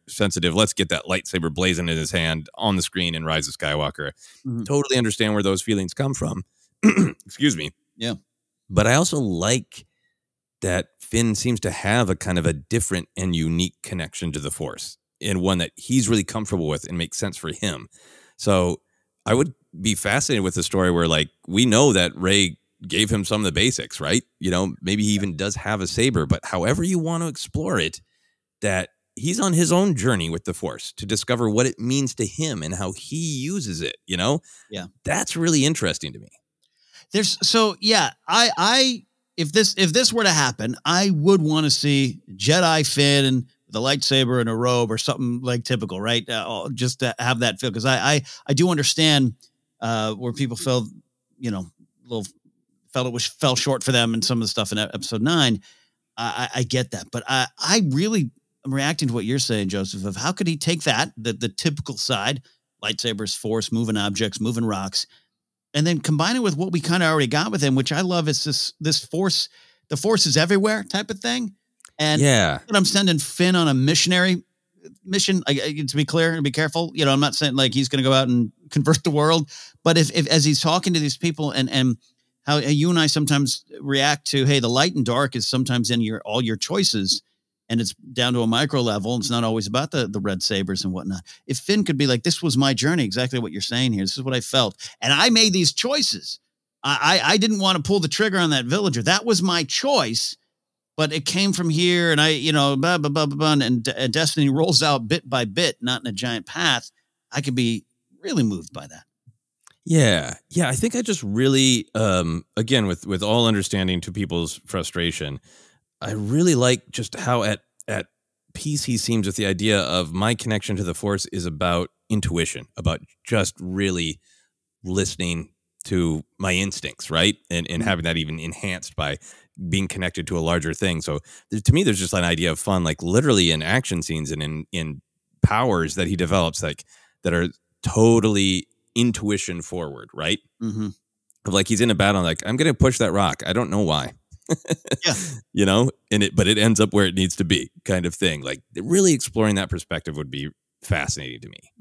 B: sensitive. Let's get that lightsaber blazing in his hand on the screen in Rise of Skywalker. Mm-hmm. Totally understand where those feelings come from. Excuse me.
A: Yeah.
B: But I also like that Finn seems to have a kind of a different and unique connection to the Force, and one that he's really comfortable with and makes sense for him. So I would be fascinated with the story where, like, we know that Rey gave him some of the basics, right? Maybe he even does have a saber, but however you want to explore it, that he's on his own journey with the Force to discover what it means to him and how he uses it.
A: Yeah,
B: that's really interesting to me.
A: If this were to happen, I would want to see Jedi Finn and the lightsaber and a robe or something like typical, right? Just to have that feel, because I do understand where people felt it fell short for them and some of the stuff in episode 9. I get that, but I really am reacting to what you're saying, Joseph, of how could he take that, the typical side, lightsabers, Force, moving objects, moving rocks, and then combine it with what we kind of already got with him, which I love, is this Force. The Force is everywhere type of thing. And I'm sending Finn on a missionary mission. To be clear and be careful, I'm not saying like he's going to go out and convert the world, but if as he's talking to these people and how you and I sometimes react to, hey, the light and dark is sometimes in all your choices, and it's down to a micro level. It's not always about the red sabers and whatnot. If Finn could be like, this was my journey, exactly what you're saying here. This is what I felt, and I made these choices. I didn't want to pull the trigger on that villager. That was my choice. But it came from here, and blah, blah, blah, blah, blah, and Destiny rolls out bit by bit, not in a giant path. I could be really moved by that.
B: Yeah. I think I just really, again, with all understanding to people's frustration, I really like just how at peace he seems with the idea of my connection to the Force is about intuition, about just really listening to my instincts, right? And having that even enhanced by being connected to a larger thing. So to me, there's just an idea of fun, like literally in action scenes and in powers that he develops, like that are totally intuition forward, right?
A: Mm-hmm.
B: Like he's in a battle, like, I'm going to push that rock. I don't know why.
A: Yeah.
B: But it ends up where it needs to be, kind of thing. Like really exploring that perspective would be fascinating to me.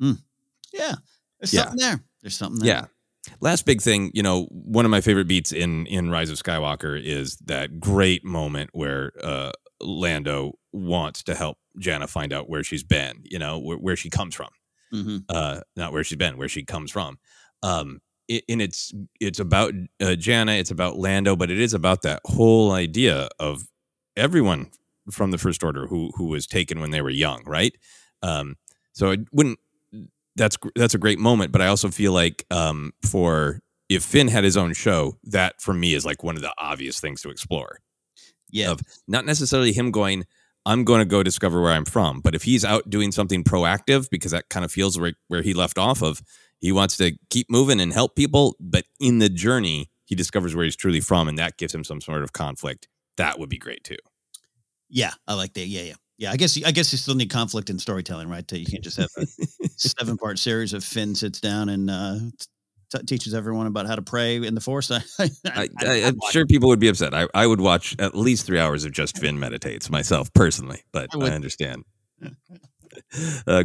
A: Yeah. There's something there. There's something there.
B: Yeah. Last big thing, one of my favorite beats in Rise of Skywalker is that great moment where Lando wants to help Janna find out where she's been, where she comes from.
A: Mm-hmm.
B: Not where she's been, where she comes from. And it's about Janna, it's about Lando, but it is about that whole idea of everyone from the First Order who was taken when they were young, right? So it wouldn't. That's a great moment, but I also feel like if Finn had his own show, that for me is like one of the obvious things to explore.
A: Yeah,
B: of not necessarily him going, I'm going to go discover where I'm from, but if he's out doing something proactive, because that kind of feels where he left off of, he wants to keep moving and help people, but in the journey he discovers where he's truly from, and that gives him some sort of conflict. That would be great too.
A: Yeah, I like that. Yeah. I guess you still need conflict in storytelling, right? You can't just have a 7-part series of Finn sits down and teaches everyone about how to pray in the Force.
B: I'm sure people would be upset. I would watch at least 3 hours of just Finn meditates myself personly, but I understand.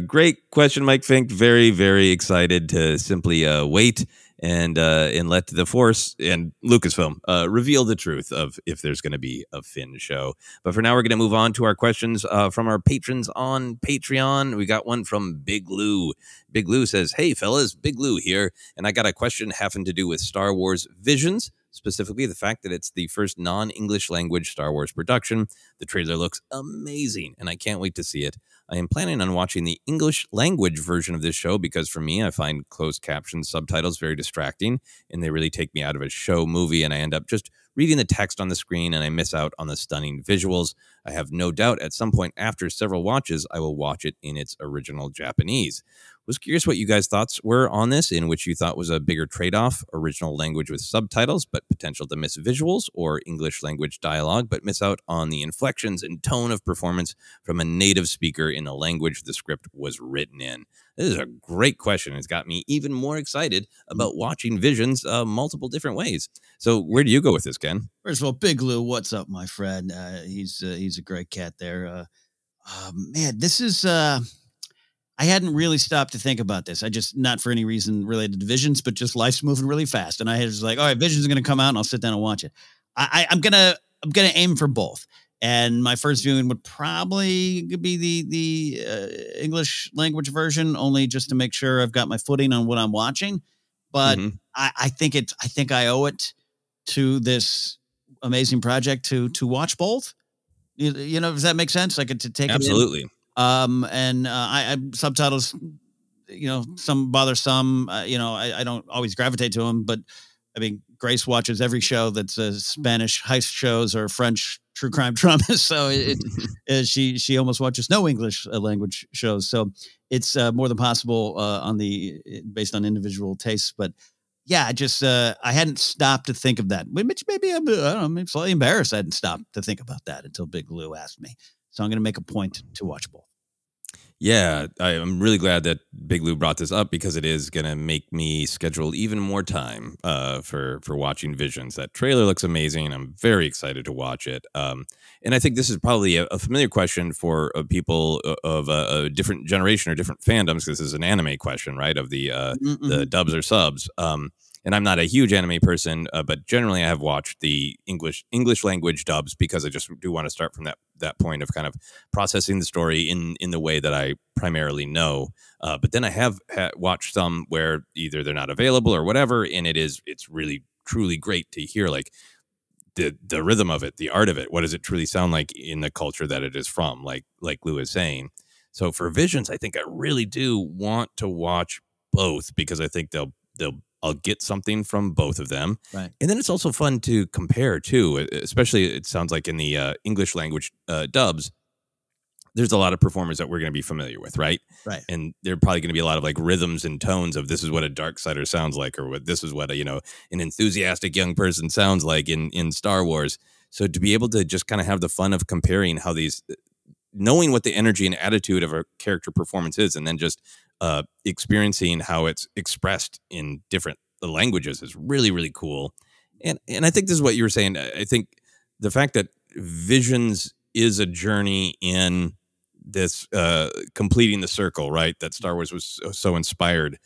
B: Great question, Mike Fink. Very, very excited to simply wait and let the Force and Lucasfilm reveal the truth of if there's going to be a Finn show. But for now, we're going to move on to our questions from our patrons on Patreon. We got one from Big Lou. Big Lou says, "Hey, fellas, Big Lou here, and I got a question having to do with Star Wars Visions. specifically the fact that it's the first non-English language Star Wars production. The trailer looks amazing, and I can't wait to see it. I am planning on watching the English language version of this show because for me, I find closed caption subtitles very distracting, and they really take me out of a show movie, and I end up just reading the text on the screen, and I miss out on the stunning visuals. I have no doubt at some point after several watches, I will watch it in its original Japanese. Was curious what you guys' thoughts were on this, in which you thought was a bigger trade-off, original language with subtitles, but potential to miss visuals, or English language dialogue, but miss out on the inflections and tone of performance from a native speaker in the language the script was written in. This is a great question. It's got me even more excited about watching Visions multiple different ways. So where do you go with this, Ken?
A: First of all, Big Lou, what's up, my friend? He's a great cat there. Man, this is... I hadn't really stopped to think about this. I just, not for any reason related to Visions, but just life's moving really fast. And I was like, all right, Visions is going to come out and I'll sit down and watch it. I'm going to aim for both. And my first viewing would probably be the English language version, only just to make sure I've got my footing on what I'm watching. But I think I owe it to this amazing project to watch both. You know, does that make sense? Like to take
B: Absolutely.
A: It in. I subtitles, you know, some bother some, I don't always gravitate to them, but I mean, Grace watches every show that's Spanish heist shows or French true crime dramas. So she almost watches no English language shows. So it's more than possible based on individual tastes. But yeah, I hadn't stopped to think of that. Which maybe I'm slightly embarrassed I hadn't stopped to think about that until Big Lou asked me. So I'm going to make a point to watch both.
B: Yeah, I'm really glad that Big Lou brought this up because it is going to make me schedule even more time for watching Visions. That trailer looks amazing. I'm very excited to watch it. And I think this is probably a familiar question for people of a different generation or different fandoms. This is an anime question, right? Of the dubs or subs. And I'm not a huge anime person, but generally I have watched the English language dubs because I just do want to start from that point of kind of processing the story in the way that I primarily know. But then I have watched some where either they're not available or whatever, and it's really truly great to hear like the rhythm of it, the art of it. What does it truly sound like in the culture that it is from? Like Lou is saying. So for Visions, I think I really do want to watch both because I think I'll get something from both of them.
A: Right.
B: And then it's also fun to compare too, especially it sounds like in the English language dubs, there's a lot of performers that we're going to be familiar with, right?
A: Right.
B: And there are probably going to be a lot of like rhythms and tones of this is what a Darksider sounds like, or what this is what an enthusiastic young person sounds like in Star Wars. So to be able to just kind of have the fun of comparing how knowing what the energy and attitude of a character performance is, and then just experiencing how it's expressed in different languages is really, really cool. And I think this is what you were saying. I think the fact that Visions is a journey in this completing the circle, right? That Star Wars was so inspired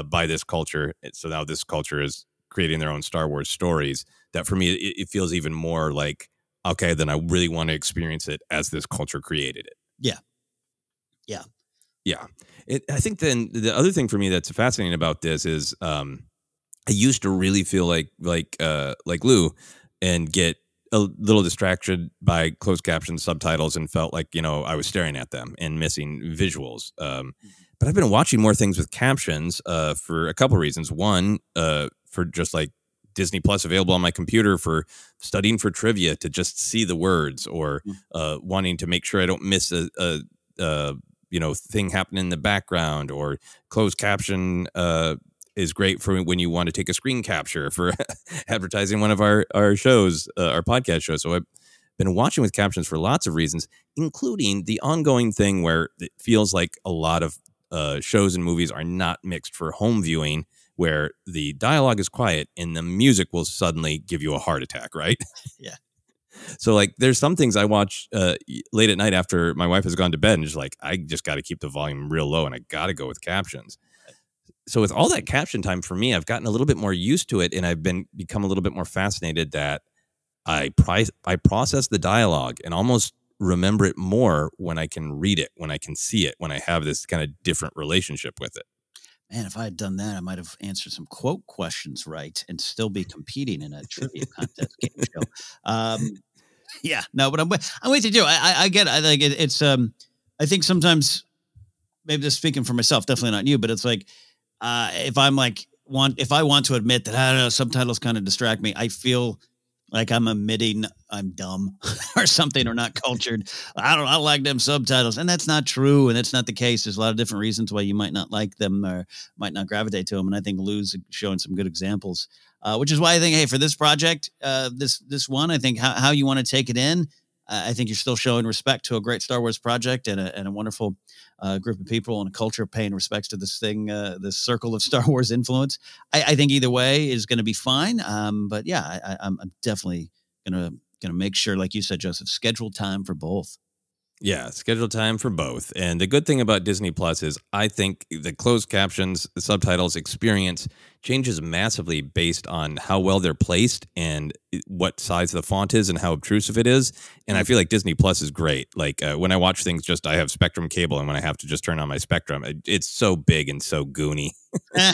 B: by this culture. So now this culture is creating their own Star Wars stories. That for me, it feels even more like, okay, then I really want to experience it as this culture created it.
A: Yeah.
B: I think then the other thing for me that's fascinating about this is I used to really feel like Lou and get a little distracted by closed caption subtitles and felt like, I was staring at them and missing visuals. But I've been watching more things with captions for a couple of reasons. One, for just like Disney Plus available on my computer for studying for trivia to just see the words, or wanting to make sure I don't miss a thing happening in the background, or closed caption is great for when you want to take a screen capture for advertising one of our shows, our podcast shows. So I've been watching with captions for lots of reasons, including the ongoing thing where it feels like a lot of shows and movies are not mixed for home viewing, where the dialogue is quiet and the music will suddenly give you a heart attack, right?
A: Yeah.
B: So like there's some things I watch late at night after my wife has gone to bed, and just like, I just got to keep the volume real low and I got to go with captions. So with all that caption time for me, I've gotten a little bit more used to it, and I've become a little bit more fascinated that I process the dialogue and almost remember it more when I can read it, when I can see it, when I have this kind of different relationship with it.
A: Man, if I had done that, I might have answered some quote questions right and still be competing in a trivia contest game show. Yeah, no, but I'm with you too. I get. I like it, it's. I think sometimes, maybe just speaking for myself, definitely not you, but it's like, if I'm like if I want to admit that I don't know, subtitles kind of distract me, I feel like I'm admitting I'm dumb or something or not cultured. I like them subtitles, and that's not true, and that's not the case. There's a lot of different reasons why you might not like them or might not gravitate to them, and I think Lou's showing some good examples, which is why I think, hey, for this project, this one, I think how you want to take it in. I think you're still showing respect to a great Star Wars project and a wonderful group of people and a culture paying respects to this thing, this circle of Star Wars influence. I think either way is going to be fine. But yeah, I'm definitely gonna make sure, like you said, Joseph, schedule time for both.
B: Yeah, schedule time for both. And the good thing about Disney Plus is I think the closed captions, the subtitles experience changes massively based on how well they're placed and what size the font is and how obtrusive it is. And I feel like Disney Plus is great. Like when I watch things, I have Spectrum cable, and when I have to just turn on my Spectrum, it's so big and so goony.
A: Yeah.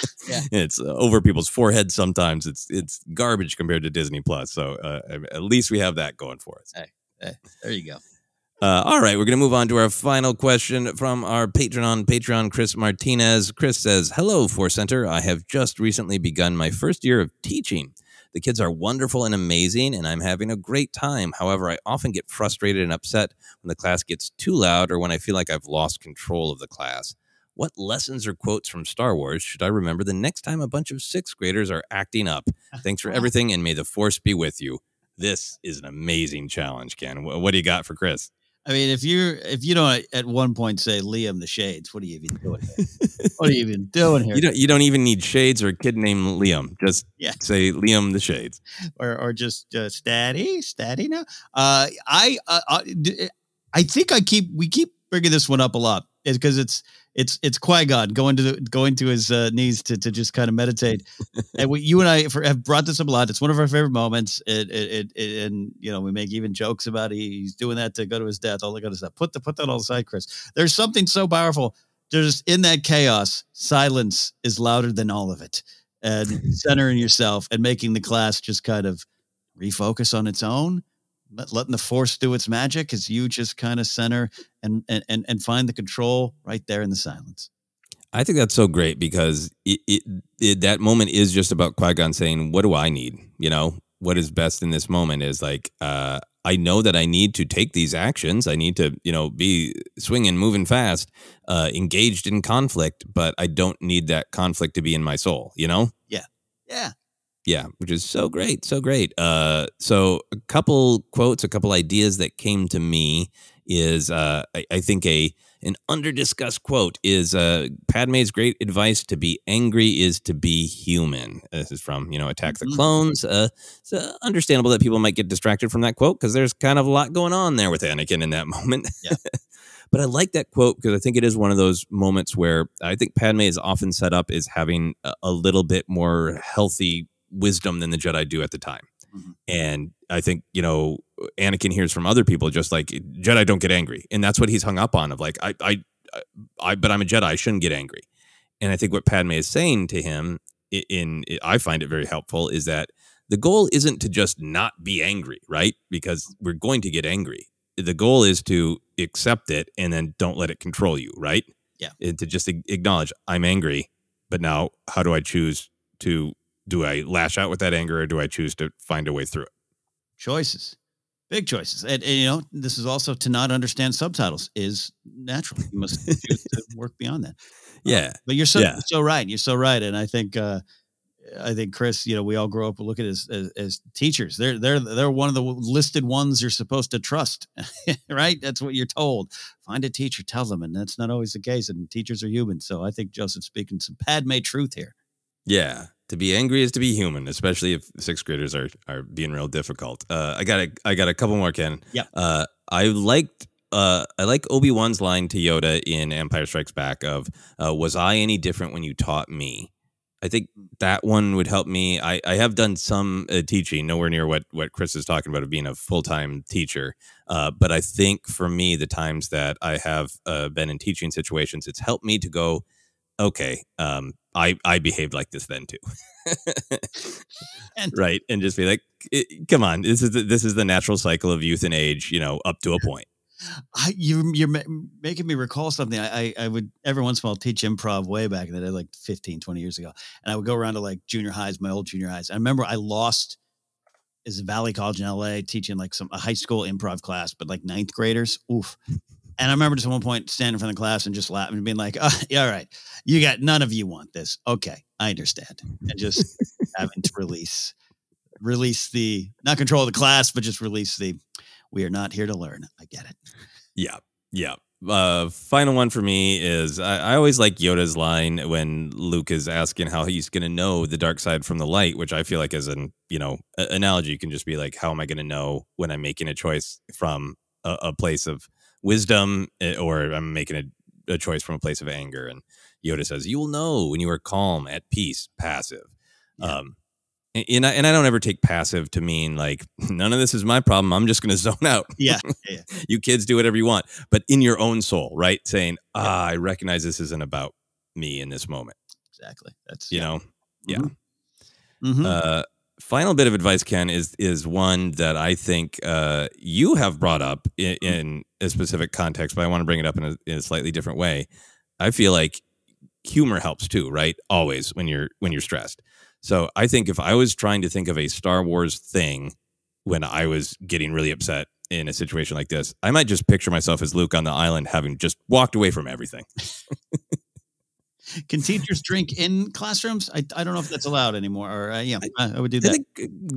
B: It's over people's foreheads sometimes. It's garbage compared to Disney Plus. So at least we have that going for us.
A: Hey, there you go.
B: All right, we're going to move on to our final question from our patron on Patreon, Chris Martinez. Chris says, "Hello, Force Center. I have just recently begun my first year of teaching. The kids are wonderful and amazing, and I'm having a great time. However, I often get frustrated and upset when the class gets too loud or when I feel like I've lost control of the class. What lessons or quotes from Star Wars should I remember the next time a bunch of sixth graders are acting up? Thanks for everything, and may the Force be with you." This is an amazing challenge, Ken. What do you got for Chris?
A: I mean, if you don't at one point say Liam the Shades, what are you even doing here? What are you even doing here?
B: You don't even need Shades or a kid named Liam. Just say Liam the Shades,
A: or just Statty now. I think we keep bringing this one up a lot because it's Qui-Gon going to his knees to just kind of meditate. And you and I have brought this up a lot. It's one of our favorite moments. And we make even jokes about he's doing that to go to his death. All that kind of stuff. Put that all aside, Chris. There's something so powerful. There's in that chaos, silence is louder than all of it. And centering yourself and making the class just kind of refocus on its own. Letting the Force do its magic as you just kind of center and find the control right there in the silence.
B: I think that's so great because that moment is just about Qui-Gon saying, "What do I need? What is best in this moment is like, I know that I need to take these actions. I need to, be swinging, moving fast, engaged in conflict, but I don't need that conflict to be in my soul,
A: Yeah.
B: Yeah, which is so great, so great. So a couple quotes, a couple ideas that came to me is I think an under-discussed quote is Padme's great advice: to be angry is to be human. This is from, Attack the Clones. It's understandable that people might get distracted from that quote because there's kind of a lot going on there with Anakin in that moment.
A: Yeah.
B: But I like that quote because I think it is one of those moments where I think Padme is often set up as having a little bit more healthy wisdom than the Jedi do at the time.
A: Mm-hmm.
B: And I think, Anakin hears from other people just like Jedi don't get angry. And that's what he's hung up on of like, but I'm a Jedi. I shouldn't get angry. And I think what Padme is saying to him I find it very helpful is that the goal isn't to just not be angry, right? Because we're going to get angry. The goal is to accept it and then don't let it control you, right?
A: Yeah.
B: And to just acknowledge I'm angry, but now how do I choose to, do I lash out with that anger or do I choose to find a way through it?
A: Choices, big choices. And this is also to not understand subtitles is natural. You must choose to work beyond that.
B: Yeah.
A: But you're so right. You're so right. And I think Chris, we all grow up looking as teachers. They're one of the listed ones you're supposed to trust, right? That's what you're told. Find a teacher, tell them, and that's not always the case. And teachers are human, so I think Joseph's speaking some Padme truth here.
B: Yeah, to be angry is to be human, especially if sixth graders are being real difficult. I got a couple more, Ken.
A: Yeah.
B: I like Obi-Wan's line to Yoda in Empire Strikes Back of "Was I any different when you taught me?" I think that one would help me. I have done some teaching, nowhere near what Chris is talking about of being a full-time teacher. But I think for me, the times that I have been in teaching situations, it's helped me to go, okay, I behaved like this then too.
A: And
B: right. And just be like, come on, this is the natural cycle of youth and age, up to a point.
A: you're making me recall something. I would every once in a while teach improv way back in the day, like 15, 20 years ago. And I would go around to like junior highs, my old junior highs. I remember I lost is Valley College in LA teaching like a high school improv class, but like ninth graders. Oof. And I remember just at one point standing in front of the class and just laughing and being like, oh, yeah, all right, none of you want this. Okay, I understand. And just having to release not control the class, but just release we are not here to learn. I get it.
B: Yeah. Yeah. Final one for me is I always like Yoda's line when Luke is asking how he's going to know the dark side from the light, which I feel like as an, analogy, you can just be like, how am I going to know when I'm making a choice from a place of wisdom or I'm making a choice from a place of anger? And Yoda says, you will know when you are calm, at peace, passive. Yeah. And I don't ever take passive to mean like, none of this is my problem. I'm just going to zone out.
A: Yeah.
B: You kids do whatever you want, but in your own soul, right? Saying, I recognize this isn't about me in this moment.
A: Exactly. That's,
B: Yeah.
A: Mm-hmm.
B: Final bit of advice, Ken, is one that I think you have brought up in a specific context, but I want to bring it up in a slightly different way. I feel like humor helps too, right? Always when you're stressed. So I think if I was trying to think of a Star Wars thing when I was getting really upset in a situation like this, I might just picture myself as Luke on the island having just walked away from everything.
A: Can teachers drink in classrooms? I don't know if that's allowed anymore. Or I would do that.
B: I think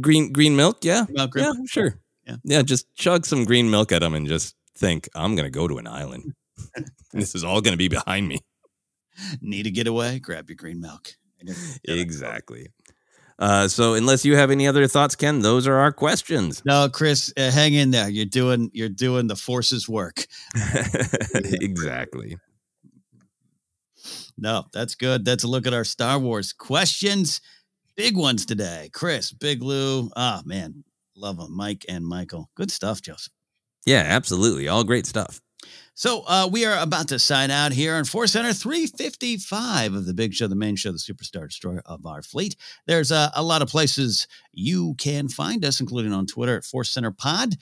B: green milk, yeah.
A: Milk.
B: Sure. Yeah, just chug some green milk at them and just think, I'm going to go to an island. This is all going to be behind me.
A: Need to get away? Grab your green milk.
B: Exactly. So unless you have any other thoughts, Ken, those are our questions.
A: No, Chris, hang in there. You're doing the force's work.
B: Exactly.
A: No, that's good. That's a look at our Star Wars questions. Big ones today. Chris, Big Lou. Man, love them. Mike and Michael. Good stuff, Joseph.
B: Yeah, absolutely. All great stuff.
A: So we are about to sign out here on Force Center 355 of the big show, the main show, the Superstar Destroyer of our fleet. There's a lot of places you can find us, including on Twitter at Force Center Pod.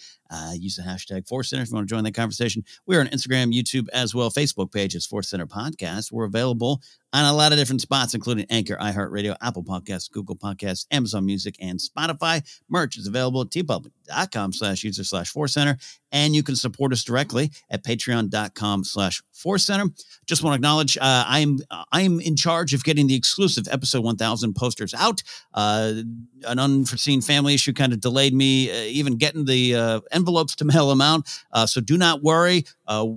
A: Use the hashtag Force Center if you want to join that conversation. We're on Instagram, YouTube, as well. Facebook page is Force Center Podcast. We're available on a lot of different spots, including Anchor, iHeartRadio, Apple Podcasts, Google Podcasts, Amazon Music, and Spotify. Merch is available at tpublic.com/user/Force Center. And you can support us directly at patreon.com/Force Center. Just want to acknowledge I'm in charge of getting the exclusive episode 1000 posters out. An unforeseen family issue kind of delayed me even getting the envelopes to mail them out. So do not worry.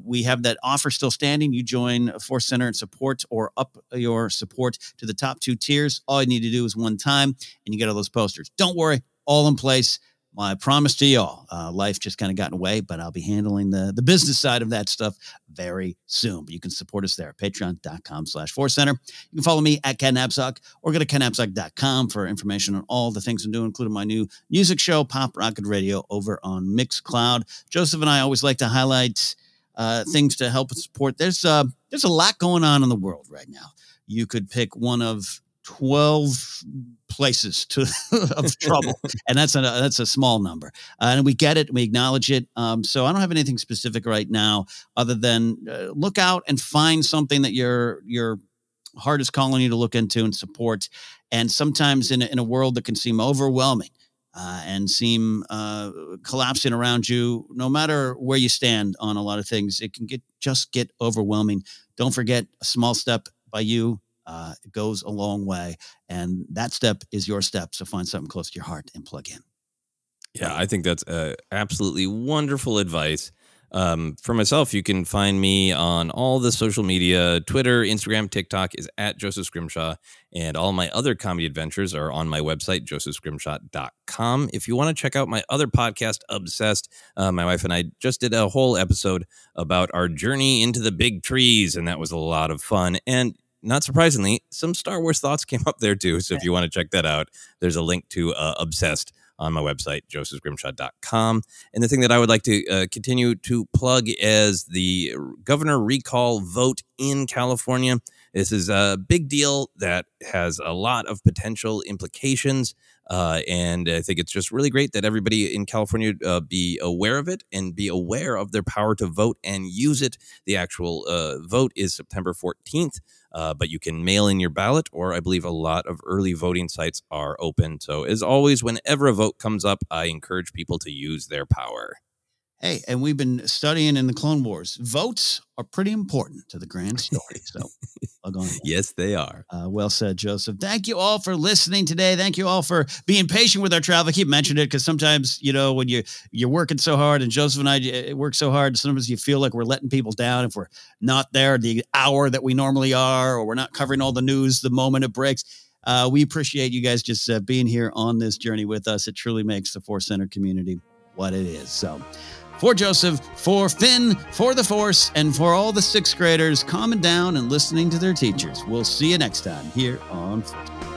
A: We have that offer still standing. You join Force Center and support or up your support to the top 2 tiers. All you need to do is one time and you get all those posters. Don't worry, all in place. My promise to y'all, life just kind of got in the way, but I'll be handling the business side of that stuff very soon. But you can support us there at patreon.com/Force Center. You can follow me at Ken Napzok or go to kennapzok.com for information on all the things I'm doing, including my new music show, Pop Rocket Radio, over on Mixcloud. Joseph and I always like to highlight things to help support. There's a lot going on in the world right now. You could pick one of 12 places of trouble, and that's a small number, and we get it, we acknowledge it. So I don't have anything specific right now, other than look out and find something that your heart is calling you to look into and support. And sometimes in a world that can seem overwhelming and seem collapsing around you, no matter where you stand on a lot of things, it can get overwhelming. Don't forget, a small step by you it goes a long way, and that step is your step. So find something close to your heart and plug in.
B: Yeah, I think that's absolutely wonderful advice. For myself, you can find me on all the social media. Twitter, Instagram, TikTok is at Joseph Scrimshaw, and all my other comedy adventures are on my website, josephscrimshaw.com. If you want to check out my other podcast, Obsessed, my wife and I just did a whole episode about our journey into the big trees, and that was a lot of fun. And not surprisingly, some Star Wars thoughts came up there too. So if you want to check that out, there's a link to Obsessed on my website, josephscrimshaw.com. And the thing that I would like to continue to plug is the governor recall vote in California. This is a big deal that has a lot of potential implications. And I think it's just really great that everybody in California be aware of it and be aware of their power to vote and use it. The actual vote is September 14th, but you can mail in your ballot, or I believe a lot of early voting sites are open. So as always, whenever a vote comes up, I encourage people to use their power.
A: Hey, and we've been studying in the Clone Wars. Votes are pretty important to the grand story. So, log on.
B: Yes, they are.
A: Well said, Joseph. Thank you all for listening today. Thank you all for being patient with our travel. I keep mentioning it because sometimes, when you're working so hard, and Joseph and I work so hard, sometimes you feel like we're letting people down if we're not there the hour that we normally are, or we're not covering all the news the moment it breaks. We appreciate you guys just being here on this journey with us. It truly makes the Force Center community what it is. So, for Joseph, for Finn, for the Force, and for all the sixth graders calming down and listening to their teachers, we'll see you next time here on Force.